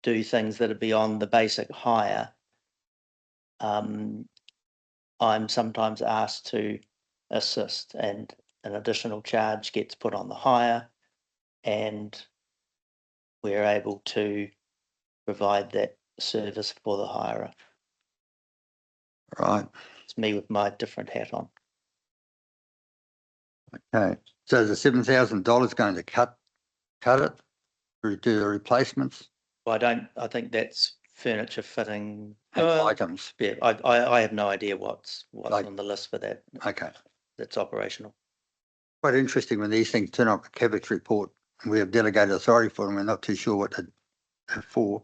do things that are beyond the basic hire, I'm sometimes asked to assist, and an additional charge gets put on the hire, and we're able to provide that service for the hirer. Right. It's me with my different hat on. Okay. So is the $7,000 going to cut it or do the replacements Well, I think that's furniture fitting. and items? Yeah, I have no idea what's Like- on the list for that. Okay. That's operational. Quite interesting when these things turn up a Capex report and we have delegated authority for them. We're not too sure what they're for.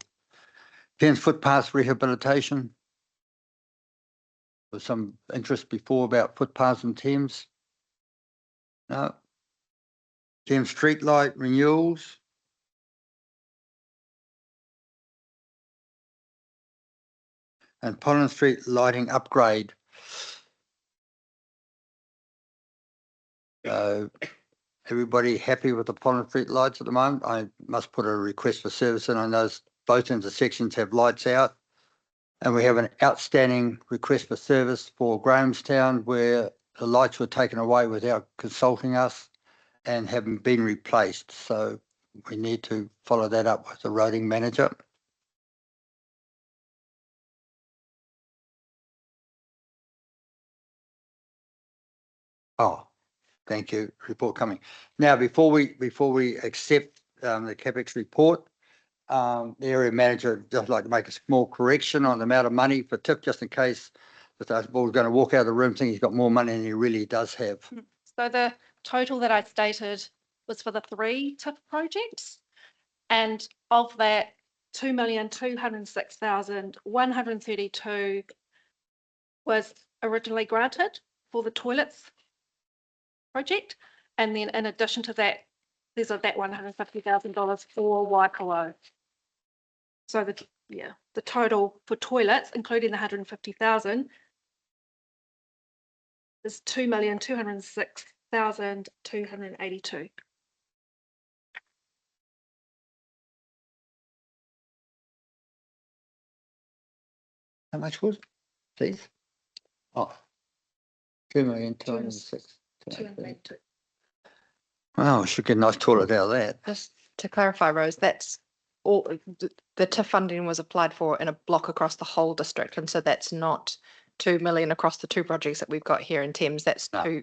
Thames footpaths rehabilitation. Was some interest before about footpaths and Thames? No. Thames street light renewals. And Pollen Street lighting upgrade. Everybody happy with the Pollen Street lights at the moment? I must put a request for service in. I know both intersections have lights out. And we have an outstanding request for service for Grahamstown where the lights were taken away without consulting us and haven't been replaced. So we need to follow that up with the roading manager. Oh, thank you. Report coming. Now, before we accept the Capex report, the area manager would just like to make a small correction on the amount of money for TIP, just in case that those boys are going to walk out of the room thinking he's got more money than he really does have. So the total that I stated was for the 3 TIF projects. And of that, 2,206,132 was originally granted for the toilets project. And then in addition to that, there's that $150,000 for Waikawa. So the total for toilets, including the 150,000, is $6,282. How much was it, please? Oh. 2,206,282. 282. Wow, we should get a nice toilet out of that. Just to clarify, Rose, that's all, the TIF funding was applied for in a block across the whole district. And so that's not 2 million across the two projects that we've got here in Thames. That's No.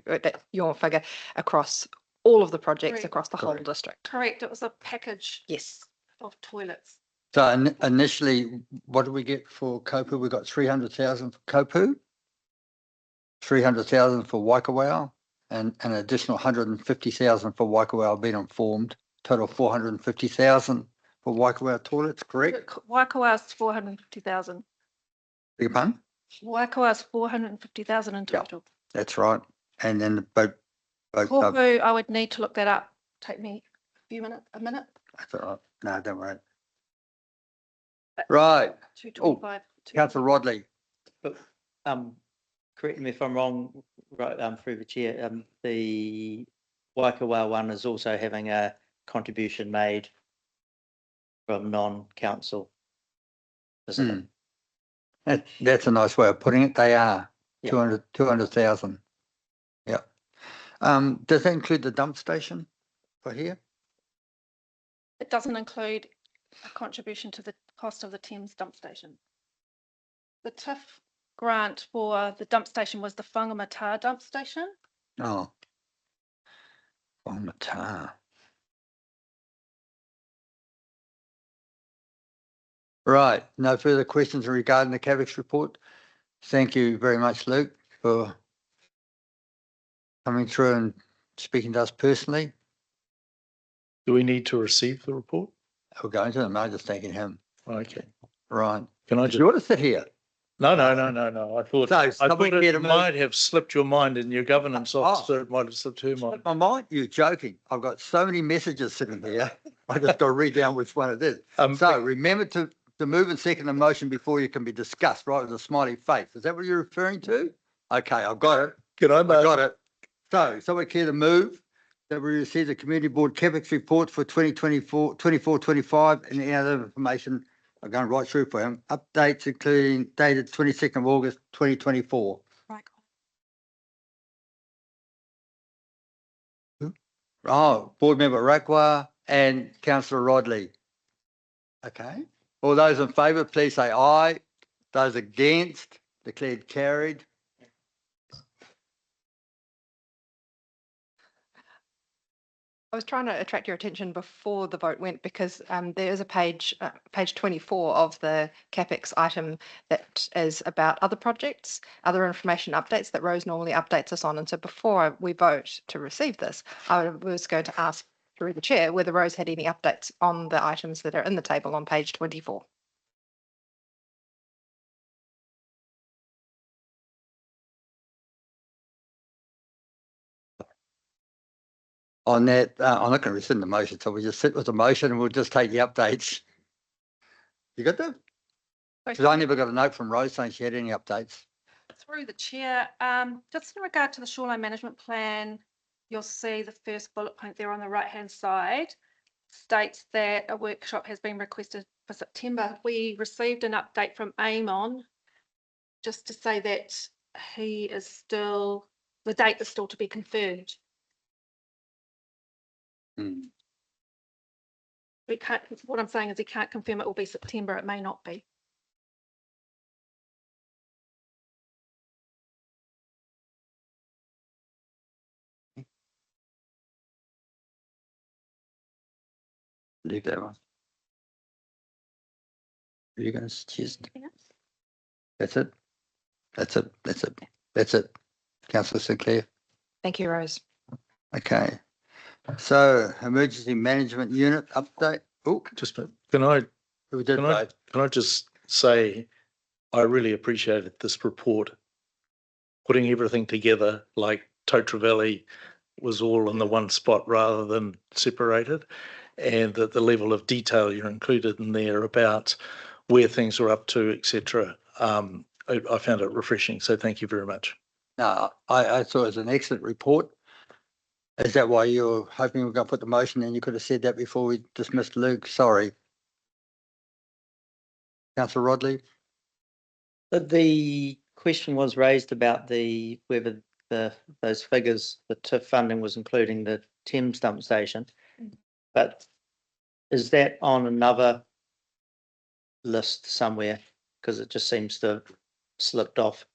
your figure across all of the projects Correct. across the whole Correct. district. Correct. It was a package Yes. of toilets. So initially, what did we get for Kopu? We got 300,000 for Kopu, 300,000 for Waikawao, and an additional 150,000 for Waikawao being informed. Total 450,000 for Waikawao toilets, correct? Waikawa's 450,000. Beg your pardon? Waikawa's 450,000 in Yeah. total. That's right. And then the boat. Kopu, I would need to look that up. Take me a minute. That's all right. No, don't worry. Right. 225. Councillor Rodley. But, correct me if I'm wrong, right, through the chair, the Waikawa one is also having a contribution made from non-council, isn't it? That's a nice way of putting it. They are Yeah. 200,000. Yeah. Does that include the dump station for here? It doesn't include a contribution to the cost of the Thames dump station. The TIF grant for the dump station was the Whangamata dump station. Oh. Oh, Mata. Right. No further questions regarding the Capex report. Thank you very much, Luke, for coming through and speaking to us personally. Do we need to receive the report? We're going to them. I'm just thanking him. Okay. Right. Can I Do just? you want to sit here? No. I thought, So, I thought somebody here to it move- might have slipped your mind and your governance Oh. officer might have slipped her mind. Slipped my mind? You're joking. I've got so many messages sitting here. I just got to read down which one it is. So remember to move and second the motion before you can be discussed, right, with a smiley face. Is that what you're referring to? Okay, I've got it. Can I I got it. So someone care to move that we receive the Community Board Capex report for 24-25 and any other information. I'm going right through for him. Updates including dated 22nd of August, 2024. Right. Oh, Board Member Rakwa and Councillor Rodley. Okay. All those in favour, please say aye. Those against, declared carried. I was trying to attract your attention before the vote went because there is a page 24 of the Capex item that is about other projects, other information updates that Rose normally updates us on. And so before we vote to receive this, I was going to ask through the chair whether Rose had any updates on the items that are in the table on page 24. On that, I'm not going to rescind the motion, so we just sit with the motion and we'll just take the updates. You got that? Because I never got a note from Rose saying she had any updates. Through the chair, just in regard to the shoreline management plan, you'll see the first bullet point there on the right-hand side states that a workshop has been requested for September. We received an update from Amon just to say that the date is still to be confirmed. We can't, what I'm saying is he can't confirm it will be September, it may not be. Leave that one. Are you going to suggest? Anything else? That's it? That's it. Councillor Sinclair. Thank you, Rose. Okay. So emergency management unit update. Oh, Just, can I we did Can I, vote. can I just say, I really appreciated this report, putting everything together like Totravelli was all in the one spot rather than separated, and that the level of detail you're included in there about where things are up to, etc. I found it refreshing, so thank you very much. No, I thought it was an excellent report. Is that why you're hoping we're going to put the motion in? You could have said that before we dismissed Luke. Sorry. Councillor Rodley? The question was raised about whether those figures, the TIF funding was including the Thames dump station. But is that on another list somewhere? Because it just seems to have slipped off.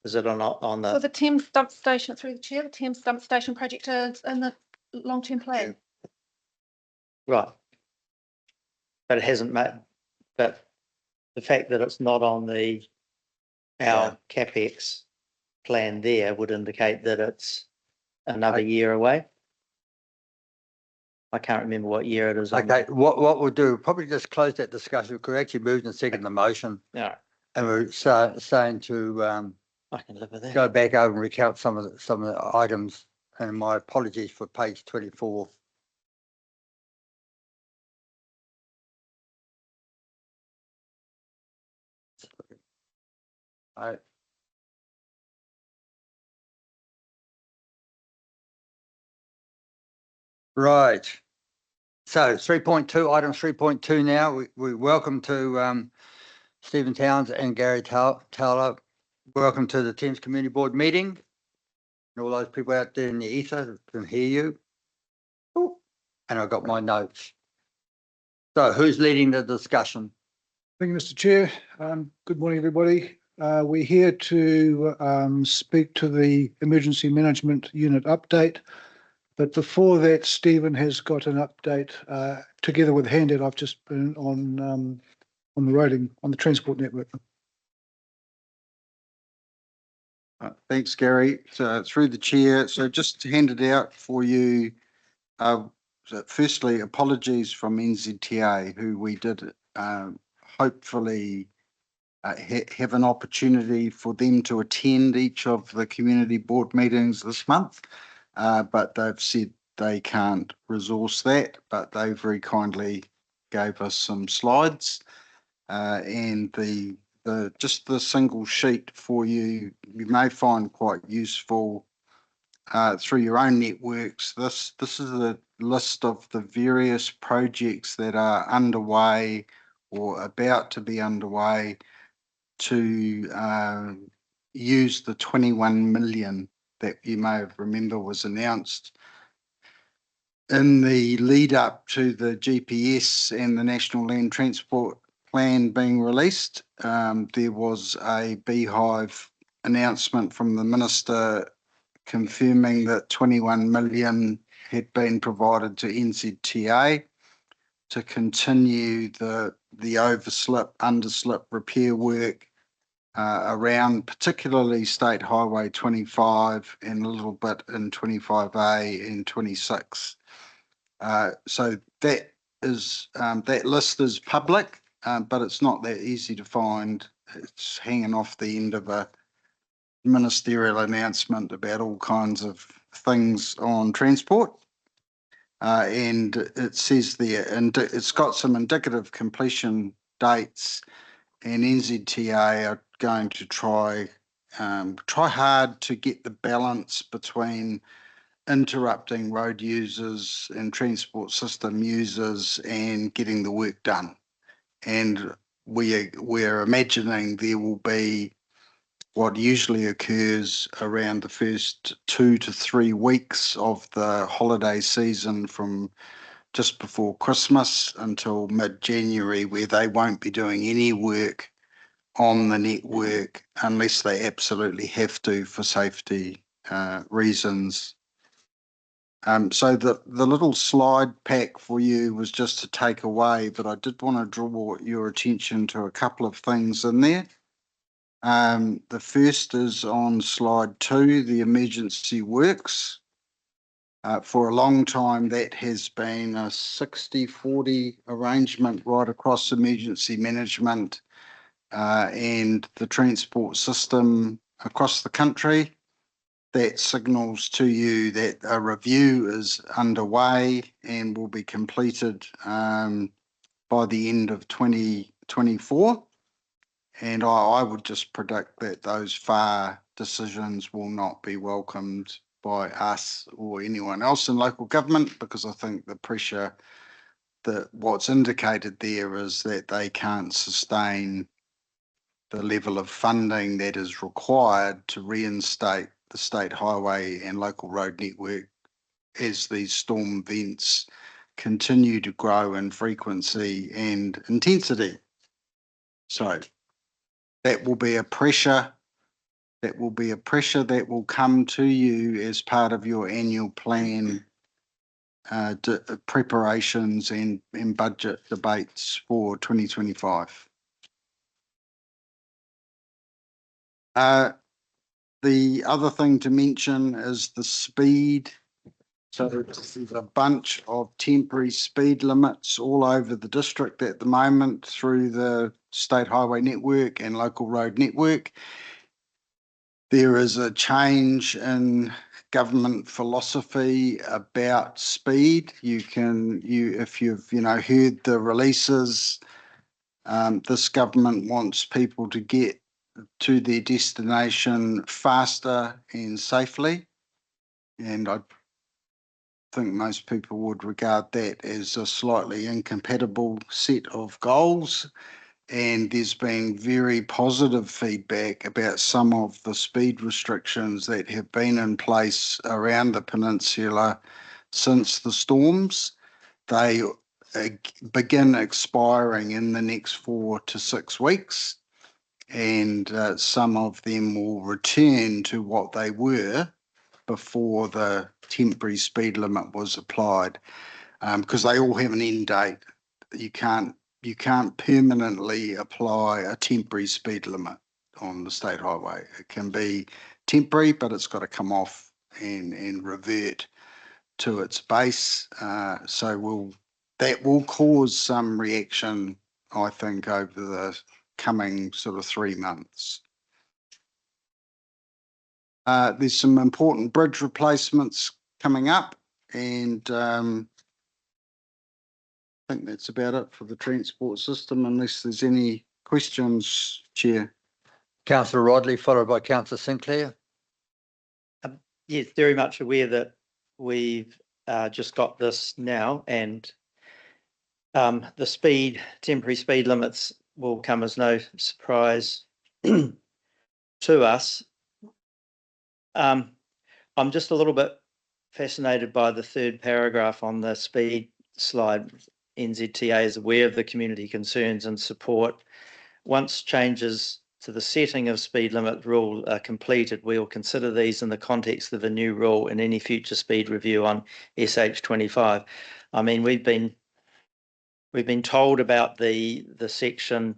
Is it on For the, the Thames dump station, through the chair, the Thames dump station project is in the long-term plan. right? But it hasn't made, but the fact that it's not on our CapEx plan there would indicate that it's another year away. I can't remember what year it is. Okay, what we'll do, probably just close that discussion. We could actually move and second the motion. Yeah, And we're saying to I can live with that. go back over and recount some of the items. And my apologies for page 24. Right. So 3.2, item 3.2 now, we welcome to Stephen Towns and Gary Taylor. Welcome to the Thames Community Board meeting. And all those people out there in the ether can hear you. Ooh, and I've got my notes. So who's leading the discussion? Thank you, Mr. Chair. Good morning, everybody. We're here to speak to the Emergency Management Unit update. But before that, Stephen has got an update together with Handed. I've just been on the transport network. Thanks, Gary. So through the chair, so just to hand it out for you. Firstly, apologies from NZTA, who we did hopefully have an opportunity for them to attend each of the community board meetings this month. But they've said they can't resource that, but they very kindly gave us some slides and just the single sheet for you may find quite useful through your own networks. This is a list of the various projects that are underway or about to be underway to use the 21 million that you may remember was announced in the lead up to the GPS and the National Land Transport Plan being released. There was a beehive announcement from the Minister confirming that 21 million had been provided to NZTA to continue the overslip, underslip repair work around particularly State Highway 25 and a little bit in 25A and 26. So that list is public, but it's not that easy to find. It's hanging off the end of a ministerial announcement about all kinds of things on transport. And it says there, and it's got some indicative completion dates, and NZTA are going to try hard to get the balance between interrupting road users and transport system users and getting the work done. And we're imagining there will be what usually occurs around the first 2 to 3 weeks of the holiday season from just before Christmas until mid-January, where they won't be doing any work on the network unless they absolutely have to for safety reasons. So the little slide pack for you was just to take away, but I did want to draw your attention to a couple of things in there. The first is on slide 2, the emergency works. For a long time, that has been a 60-40 arrangement right across emergency management and the transport system across the country. That signals to you that a review is underway and will be completed by the end of 2024. And I would just predict that those FAR decisions will not be welcomed by us or anyone else in local government, because I think the pressure that what's indicated there is that they can't sustain the level of funding that is required to reinstate the state highway and local road network as these storm events continue to grow in frequency and intensity. So that will be a pressure. That will be a pressure that will come to you as part of your annual plan preparations and budget debates for 2025. The other thing to mention is the speed. So there's a bunch of temporary speed limits all over the district at the moment through the state highway network and local road network. There is a change in government philosophy about speed. If you've heard the releases, this government wants people to get to their destination faster and safely. And I think most people would regard that as a slightly incompatible set of goals. And there's been very positive feedback about some of the speed restrictions that have been in place around the peninsula since the storms. They begin expiring in the next 4 to 6 weeks, and some of them will return to what they were before the temporary speed limit was applied, because they all have an end date. You can't permanently apply a temporary speed limit on the state highway. It can be temporary, but it's got to come off and revert to its base. So that will cause some reaction, I think, over the coming sort of 3 months. There's some important bridge replacements coming up, and I think that's about it for the transport system, unless there's any questions, Chair. Councillor Rodley, followed by Councillor Sinclair. Yes, very much aware that we've just got this now, and the temporary speed limits will come as no surprise to us. I'm just a little bit fascinated by the third paragraph on the speed slide. NZTA is aware of the community concerns and support. Once changes to the setting of speed limit rule are completed, we will consider these in the context of a new rule in any future speed review on SH25. I mean, we've been told about the section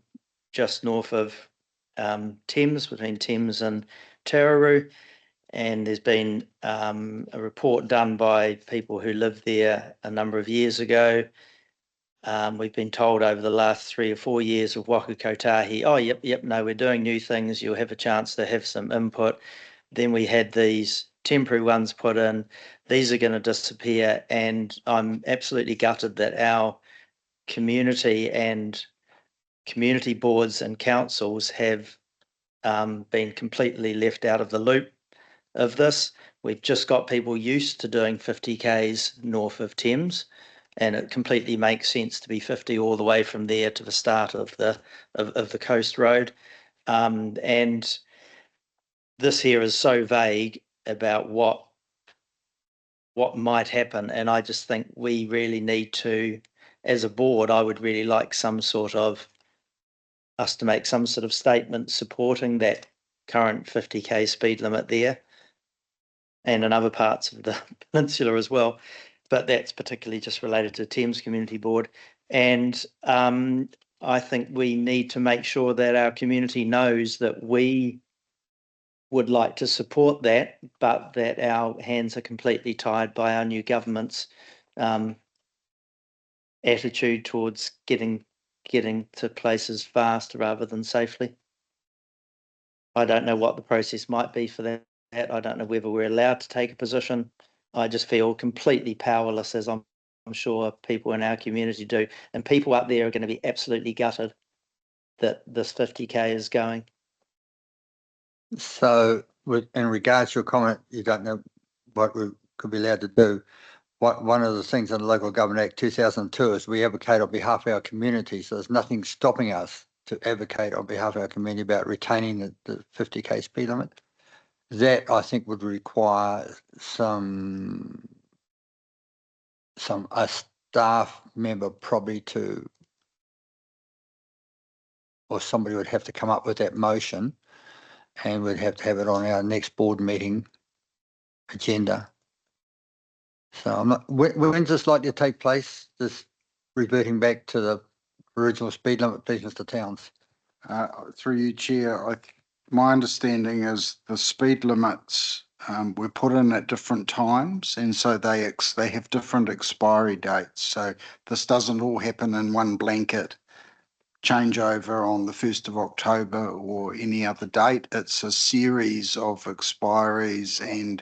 just north of Thames, between Thames and Tararoo, and there's been a report done by people who lived there a number of years ago. We've been told over the last 3 or 4 years of Waka Kotahi, oh, yep, no, we're doing new things, you'll have a chance to have some input. Then we had these temporary ones put in, these are going to disappear, and I'm absolutely gutted that our community and community boards and councils have been completely left out of the loop of this. We've just got people used to doing 50 Ks north of Thames, and it completely makes sense to be 50 all the way from there to the start of the coast road. And this here is so vague about what might happen, and I just think we really need to, as a board, I would really like us to make some sort of statement supporting that current 50 K speed limit there, and in other parts of the peninsula as well. But that's particularly just related to Thames Community Board. And I think we need to make sure that our community knows that we would like to support that, but that our hands are completely tied by our new government's attitude towards getting to places fast rather than safely. I don't know what the process might be for that. I don't know whether we're allowed to take a position. I just feel completely powerless, as I'm sure people in our community do. And people up there are going to be absolutely gutted that this 50 K is going. So in regards to your comment, you don't know what we could be allowed to do. One of the things in the Local Government Act 2002 is we advocate on behalf of our community. So there's nothing stopping us to advocate on behalf of our community about retaining the 50k speed limit. That I think would require a staff member probably to, or somebody would have to come up with that motion, and we'd have to have it on our next board meeting agenda. So I'm not, when's this likely to take place? This reverting back to the original speed limit, please, Mr. Towns. Through you, Chair, my understanding is the speed limits were put in at different times, and so they have different expiry dates. So this doesn't all happen in one blanket changeover on the 1st of October or any other date. It's a series of expiries, and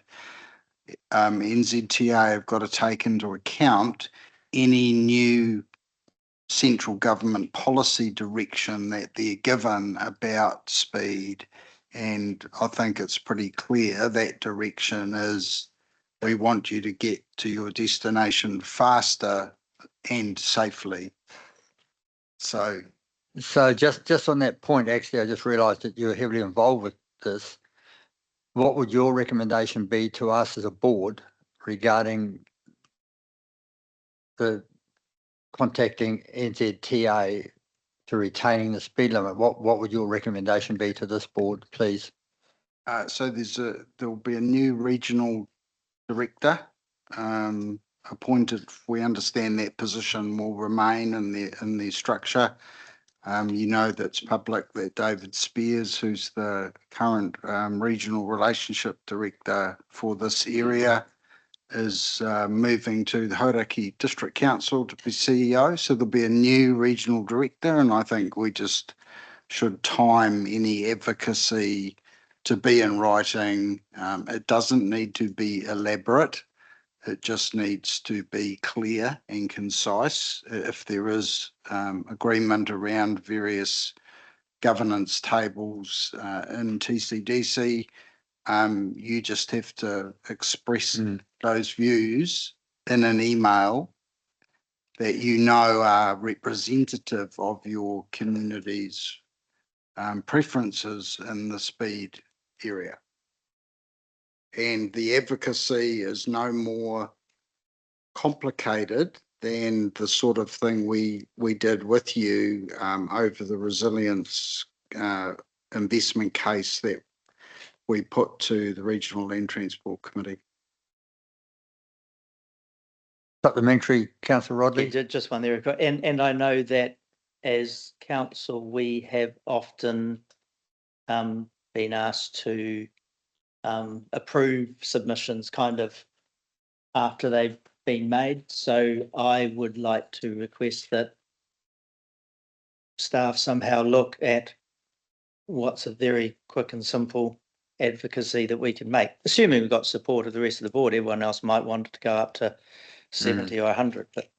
NZTA have got to take into account any new central government policy direction that they're given about speed. And I think it's pretty clear that direction is we want you to get to your destination faster and safely. So just on that point, actually, I just realised that you're heavily involved with this. What would your recommendation be to us as a board regarding the contacting NZTA to retaining the speed limit? What would your recommendation be to this board, please? So there'll be a new regional director appointed. We understand that position will remain in their structure. You know that's public that David Spears, who's the current regional relationship director for this area, is moving to the Hauraki District Council to be CEO. So there'll be a new regional director, and I think we just should time any advocacy to be in writing. It doesn't need to be elaborate. It just needs to be clear and concise. If there is agreement around various governance tables in TCDC, you just have to express those views in an email that you know are representative of your community's preferences in the speed area. And the advocacy is no more complicated than the sort of thing we did with you over the resilience investment case that we put to the Regional Land Transport Committee. Supplementary, Councillor Rodley. Yeah, just one there. And I know that as council, we have often been asked to approve submissions kind of after they've been made. So I would like to request that staff somehow look at what's a very quick and simple advocacy that we can make, assuming we've got support of the rest of the board. Everyone else might want to go up to 70 or 100, but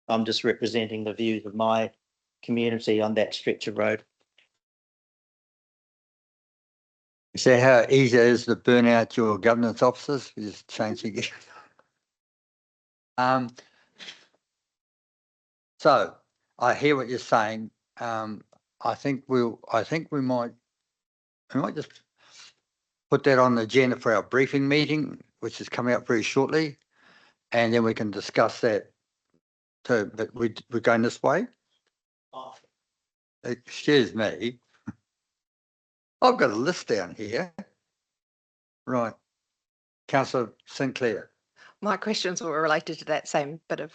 I'm just representing the views of my community on that stretch of road. Is that how easy it is to burn out your governance officers? You just change again. So I hear what you're saying. I think we might just put that on the agenda for our briefing meeting, which is coming up very shortly, and then we can discuss that too. But we're going this way. Oh. Excuse me. I've got a list down here. Right. Councillor Sinclair. My questions were related to that same bit of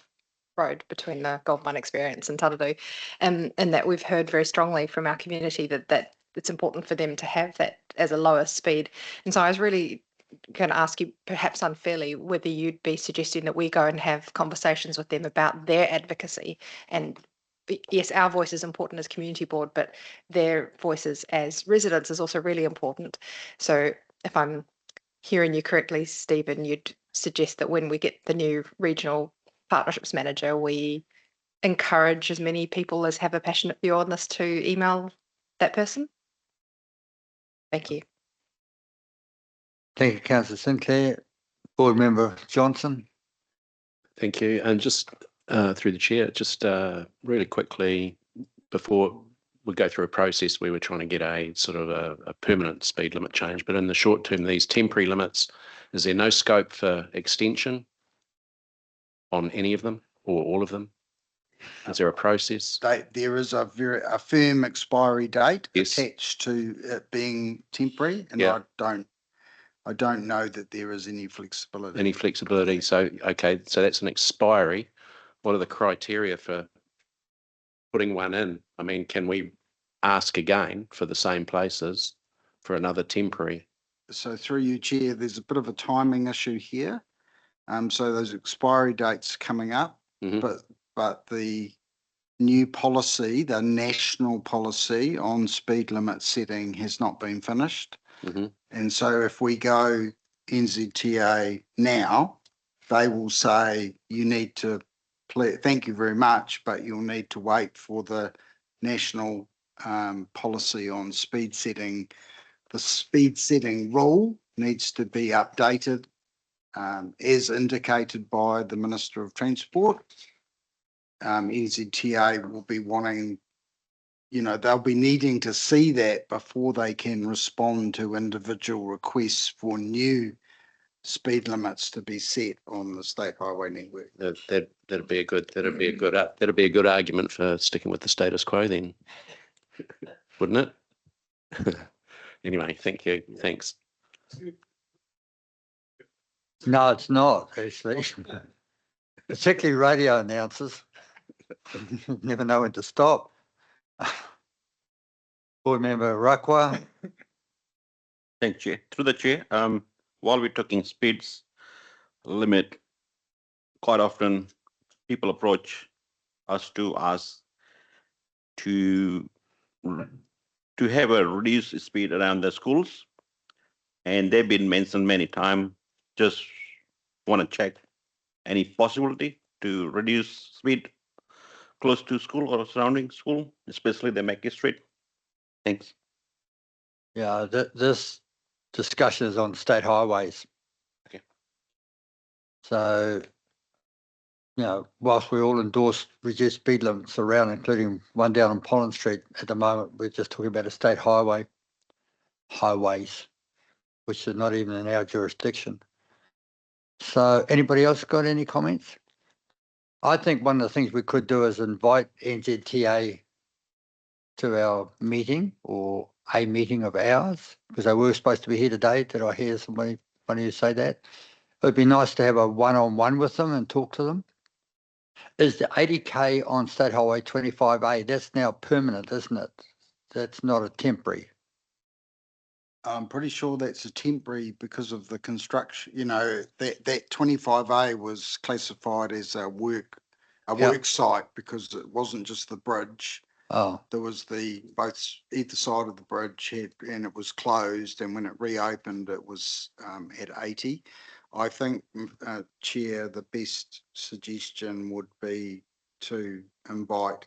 road between the Gold Mine Experience and Tararau, and that we've heard very strongly from our community that it's important for them to have that as a lower speed. And so I was really going to ask you, perhaps unfairly, whether you'd be suggesting that we go and have conversations with them about their advocacy. And yes, our voice is important as community board, but their voices as residents is also really important. So if I'm hearing you correctly, Stephen, you'd suggest that when we get the new regional partnerships manager, we encourage as many people as have a passionate view on this to email that person? Thank you. Thank you, Councillor Sinclair. Board Member Johnson. Thank you. And just through the chair, just really quickly, before we go through a process, we were trying to get a sort of a permanent speed limit change. But in the short term, these temporary limits, is there no scope for extension on any of them or all of them? Is there a process? There is a firm expiry date Yes. attached to it being temporary, and Yeah. I don't know that there is any flexibility. Any flexibility? So, okay, so that's an expiry. What are the criteria for putting one in? I mean, can we ask again for the same places for another temporary? So through you, Chair, there's a bit of a timing issue here. So those expiry dates coming up, Mhm. but the new policy, the national policy on speed limit setting has not been finished. Mhm. And so if we go NZTA now, they will say you need to thank you very much, but you'll need to wait for the national policy on speed setting. The speed setting rule needs to be updated as indicated by the Minister of Transport. NZTA will be wanting, they'll be needing to see that before they can respond to individual requests for new speed limits to be set on the state highway network. That'd be a good argument for sticking with the status quo then, wouldn't it? Anyway, thank you. Thanks. No, it's not, actually. Particularly radio announcers. Never know when to stop. Board Member Rakwa. Thank you. Through the chair, while we're talking speeds limit, quite often people approach us to ask to have a reduced speed around the schools. And they've been mentioned many times. Just want to check any possibility to reduce speed close to school or surrounding school, especially the Mackey Street. Thanks. Yeah, this discussion is on state highways. Okay. So, whilst we all endorse reduced speed limits around, including one down on Pollen Street, at the moment, we're just talking about a state highways, which is not even in our jurisdiction. So anybody else got any comments? I think one of the things we could do is invite NZTA to our meeting, or a meeting of ours, because they were supposed to be here today. Did I hear somebody, one of you say that? It'd be nice to have a one-on-one with them and talk to them. Is the 80K on State Highway 25A, that's now permanent, isn't it? That's not a temporary. I'm pretty sure that's a temporary because of the construction, that 25A was classified as a work site because it wasn't just the bridge. Oh, There was both either side of the bridge and it was closed, and when it reopened, it was at 80. I think, Chair, the best suggestion would be to invite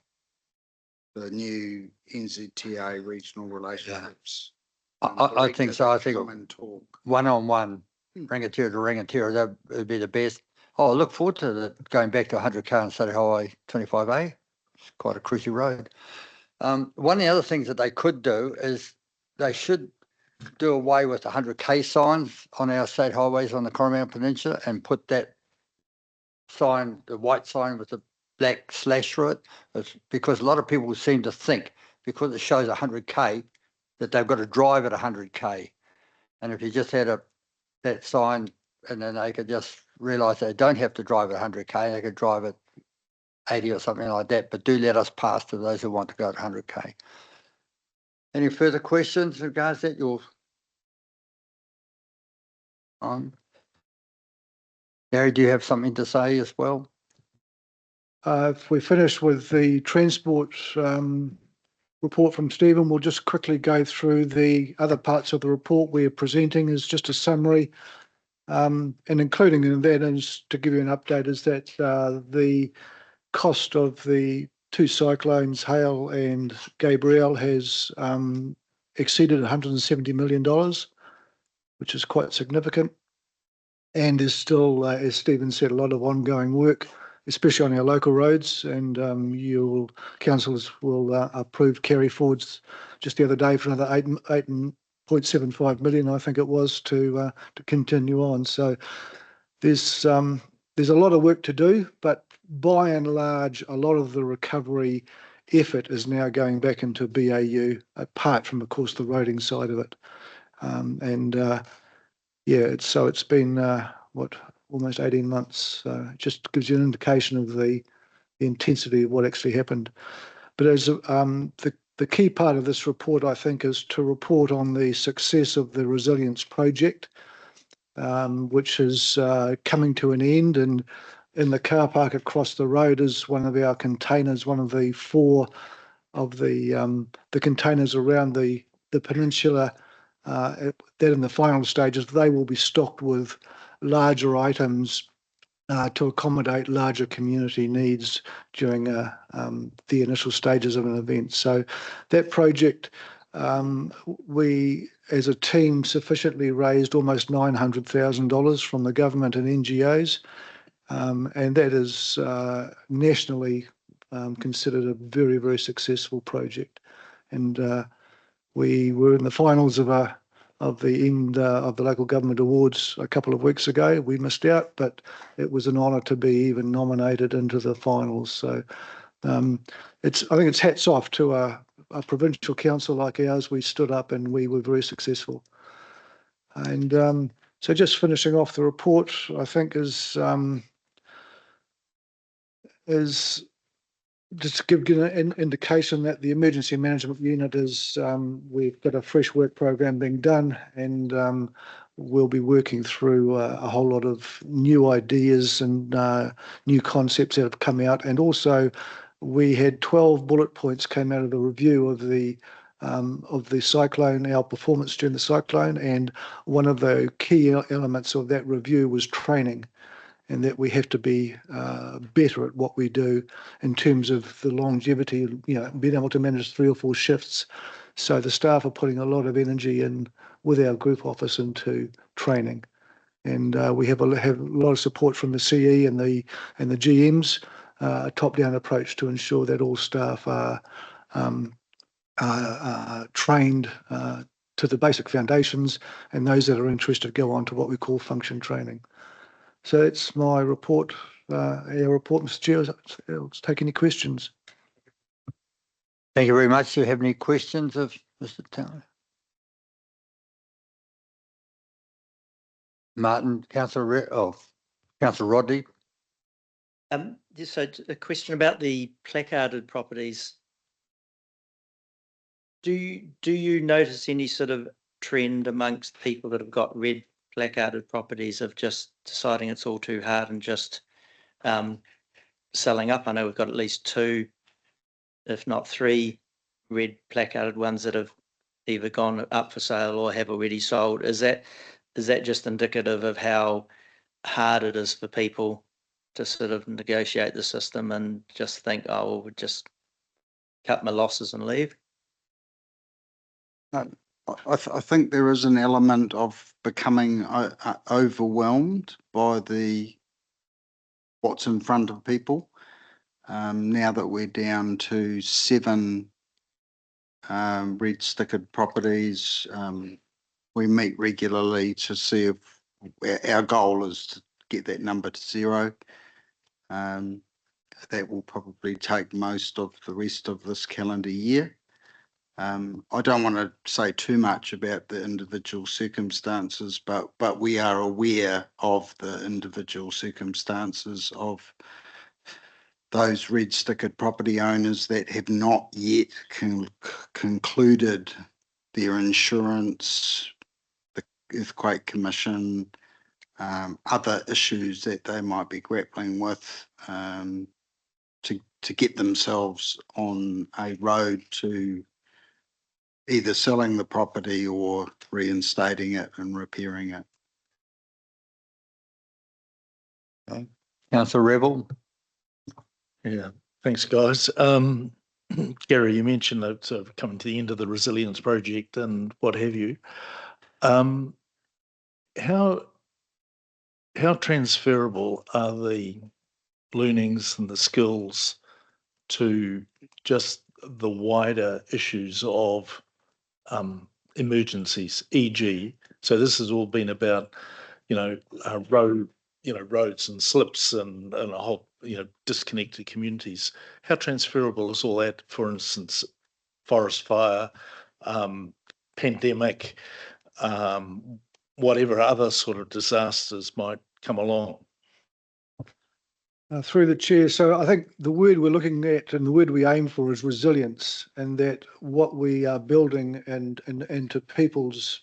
the new NZTA regional relationships. I think so. I think Come and talk. one-on-one, rangatira to rangatira, that would be the best. Oh, I look forward to going back to 100K on State Highway 25A. It's quite a cruisy road. One of the other things that they could do is they should do away with 100K signs on our state highways on the Coromandel Peninsula and put that sign, the white sign with the black slash through it. It's because a lot of people seem to think because it shows 100K that they've got to drive at 100K. And if you just had that sign, and then they could just realise they don't have to drive at 100K, they could drive at 80 or something like that, but do let us pass to those who want to go at 100K. Any further questions in regards to that? You're on. Gary, do you have something to say as well? If we finish with the transport report from Stephen, we'll just quickly go through the other parts of the report we're presenting as just a summary. And including in that, is to give you an update, is that the cost of the two cyclones, Hale and Gabrielle, has exceeded $170 million, which is quite significant. And there's still, as Stephen said, a lot of ongoing work, especially on our local roads. And councillors will approve carry forwards just the other day for another 8.75 million, I think it was, to continue on. So there's a lot of work to do, but by and large, a lot of the recovery effort is now going back into BAU, apart from, of course, the roading side of it. It's been almost 18 months. So it just gives you an indication of the intensity of what actually happened. But as the key part of this report, I think, is to report on the success of the resilience project, which is coming to an end. And in the car park across the road is one of our containers, one of the 4 of the containers around the peninsula. That in the final stages, they will be stocked with larger items to accommodate larger community needs during the initial stages of an event. So that project, we as a team sufficiently raised almost $900,000 from the government and NGOs, and that is nationally considered a very, very successful project. And we were in the finals of the end of the local government awards a couple of weeks ago. We missed out, but it was an honour to be even nominated into the finals. So I think it's hats off to a provincial council like ours. We stood up and we were very successful. And so just finishing off the report, I think is just to give you an indication that the emergency management unit is, we've got a fresh work program being done, and we'll be working through a whole lot of new ideas and new concepts that have come out. And also we had 12 bullet points came out of the review of the cyclone, our performance during the cyclone. And one of the key elements of that review was training, and that we have to be better at what we do in terms of the longevity, being able to manage 3 or 4 shifts. So the staff are putting a lot of energy in with our group office into training. And we have a lot of support from the CE and the GMs, a top-down approach to ensure that all staff are trained to the basic foundations, and those that are interested go on to what we call function training. So that's my report, our report, Mr. Chair. Let's take any questions. Thank you very much. Do you have any questions of Mr. Taylor? Martin, Councillor Rodney. So a question about the placarded properties. Do you notice any sort of trend amongst people that have got red placarded properties of just deciding it's all too hard and just selling up? I know we've got at least 2, if not 3, red placarded ones that have either gone up for sale or have already sold. Is that just indicative of how hard it is for people to sort of negotiate the system and just think, oh, well, we'll just cut my losses and leave? I think there is an element of becoming overwhelmed by what's in front of people. Now that we're down to 7 red stickered properties, we meet regularly to see if our goal is to get that number to 0. That will probably take most of the rest of this calendar year. I don't want to say too much about the individual circumstances, but we are aware of the individual circumstances of those red stickered property owners that have not yet concluded their insurance, the Earthquake Commission, other issues that they might be grappling with to get themselves on a road to either selling the property or reinstating it and repairing it. Okay. Councillor Rebel. Yeah, thanks, guys. Gary, you mentioned that sort of coming to the end of the resilience project and what have you. How how transferable are the learnings and the skills to just the wider issues of emergencies, e.g., so this has all been about, roads and slips and a whole, disconnected communities. How transferable is all that? For instance, forest fire, pandemic, whatever other sort of disasters might come along. Through the chair, so I think the word we're looking at and the word we aim for is resilience, and that what we are building and into people's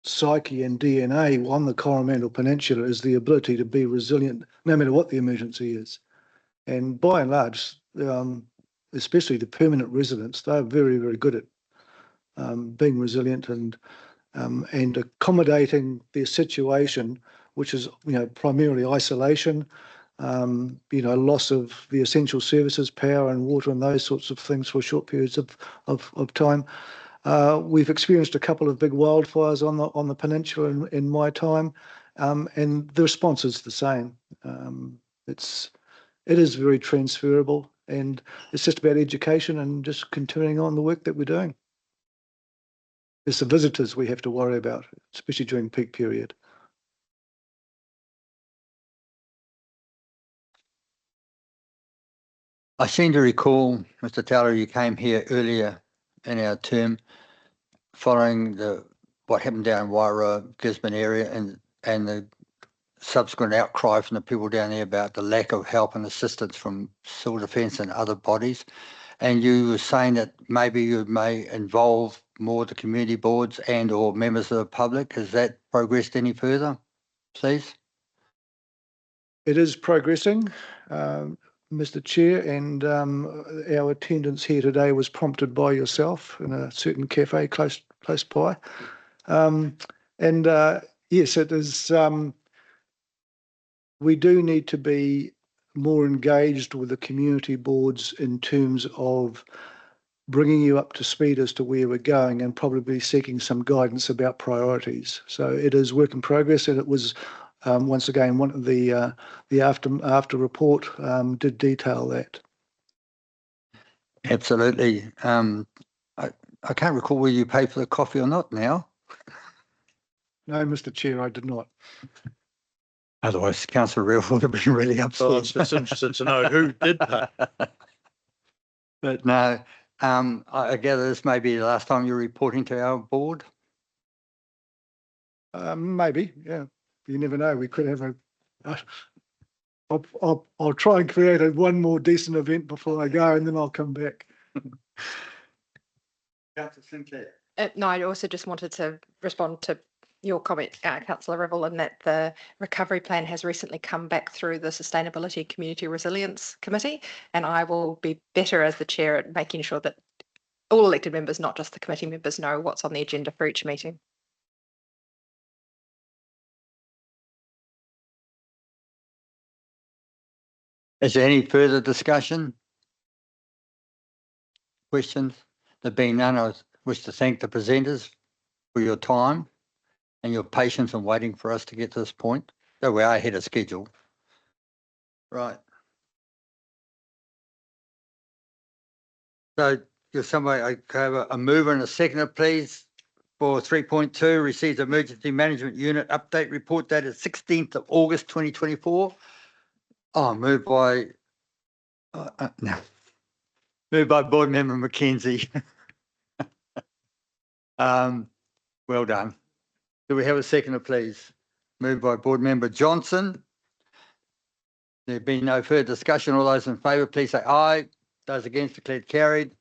psyche and DNA on the Coromandel Peninsula is the ability to be resilient no matter what the emergency is. And by and large, especially the permanent residents, they're very, very good at being resilient and accommodating their situation, which is, primarily isolation, loss of the essential services, power and water and those sorts of things for short periods of time. We've experienced a couple of big wildfires on the peninsula in my time, and the response is the same. It is very transferable, and it's just about education and just continuing on the work that we're doing. It's the visitors we have to worry about, especially during peak period. I seem to recall, Mr. Taylor, you came here earlier in our term following what happened down in Wairoa, Gisborne area and the subsequent outcry from the people down there about the lack of help and assistance from civil defence and other bodies. And you were saying that maybe you may involve more the community boards and or members of the public. Has that progressed any further, please? It is progressing, Mr. Chair, and our attendance here today was prompted by yourself in a certain cafe close by. Yes, it is. We do need to be more engaged with the community boards in terms of bringing you up to speed as to where we're going and probably seeking some guidance about priorities. So it is work in progress, and it was once again one of the after report did detail that. Absolutely. I can't recall whether you pay for the coffee or not now. No, Mr. Chair, I did not. Otherwise, Councillor Real would have been really upset. Well, I was just interested to know who did pay. But no, I gather this may be the last time you're reporting to our board. Maybe, yeah. You never know. We could have I'll try and create one more decent event before I go, and then I'll come back. Councillor Sinclair. No, I also just wanted to respond to your comment, Councillor Revel, in that the recovery plan has recently come back through the Sustainability and Community Resilience Committee, and I will be better as the chair at making sure that all elected members, not just the committee members, know what's on the agenda for each meeting. Is there any further discussion? Questions? There being none, I wish to thank the presenters for your time and your patience in waiting for us to get to this point. Though we are ahead of schedule. Right. So you're somewhere, I have a mover and a seconder, please, for 3.2, receives Emergency Management Unit Update Report dated 16th of August 2024. Oh, moved by, no. Moved by Board Member Mackenzie. Well done. Do we have a seconder, please? Moved by Board Member Johnson. There being no further discussion. All those in favour, please say aye. Those against, declared carried.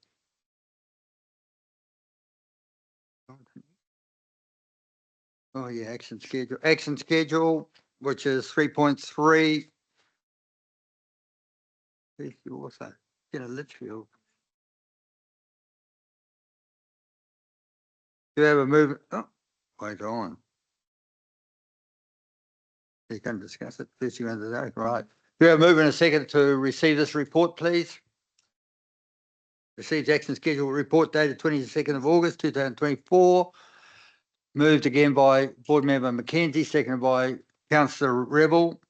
Oh yeah, action schedule. Action schedule, which is 3.3. What's that? Get a Litchfield. Do you have a movement? Oh, wait on. You can discuss it. First you want to know, right? Do you have a move in a second to receive this report, please? Receives action schedule report dated 22nd of August 2024. Moved again by Board Member Mackenzie, seconded by Councillor Rebel,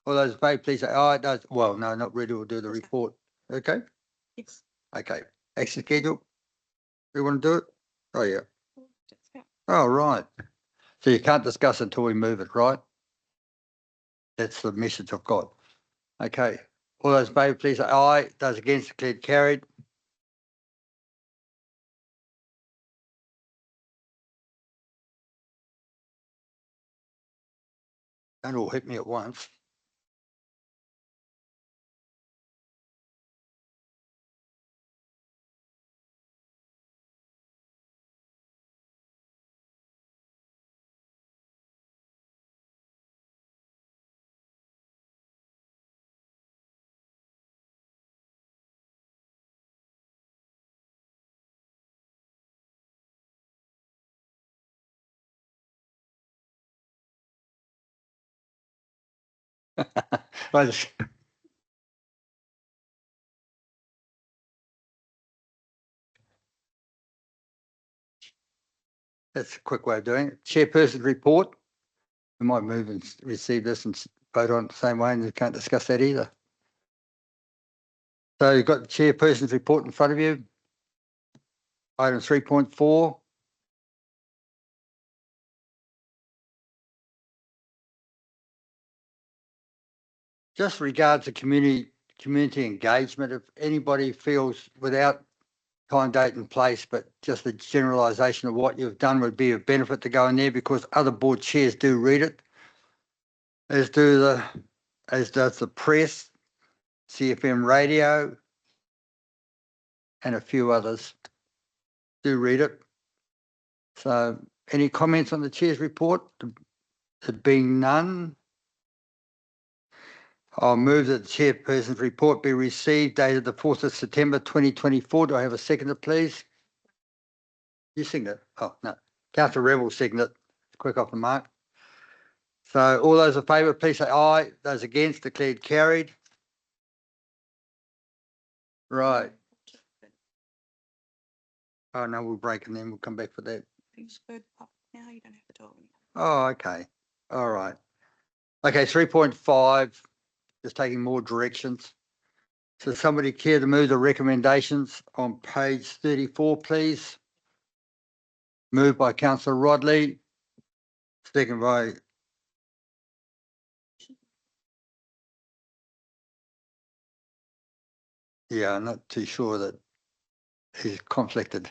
all those in favour, please say aye. Those, well, no, not Rebel, will do the report. Okay? Yes. Okay. Action schedule. You want to do it? Oh, yeah. Oh, right. So you can't discuss until we move it, right? That's the message I've got. Okay. All those in favour, please say aye. Those against, declared carried. Don't all hit me at once. I just- That's a quick way of doing it. Chairperson report. We might move and receive this and vote on it the same way, and you can't discuss that either. So you've got the chairperson's report in front of you. Item 3.4. Just regards to community engagement, if anybody feels without time, date and place, but just the generalisation of what you've done would be of benefit to go in there, because other board chairs do read it, as does the press, CFM radio, and a few others do read it. So any comments on the chair's report? There being none, I'll move that the chairperson's report be received dated the 4th of September 2024. Do I have a seconder, please? You second it? Oh, no. Councillor Rebel seconded it. Quick off the mark. So all those in favour, please say aye. Those against, declared carried. Right. Oh, no, we'll break and then we'll come back for that. Now you don't have to do it. Oh, okay. All right. Okay, 3.5, just taking more directions. So somebody care to move the recommendations on page 34, please? Moved by Councillor Rodley. Second by yeah, I'm not too sure that he's conflicted.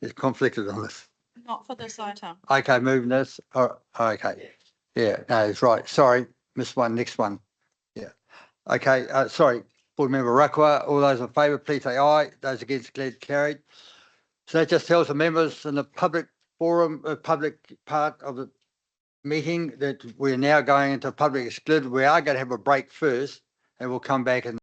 He's conflicted on this. Not for this item. Okay, moving this. Oh, okay. Yeah, no, he's right. Sorry, missed one. Next one. Yeah. Okay. Sorry, Board Member Rakua. All those in favour, please say aye. Those against, declared carried. So that just tells the members in the public forum, public part of the meeting that we're now going into public exclude. We are going to have a break first, and we'll come back and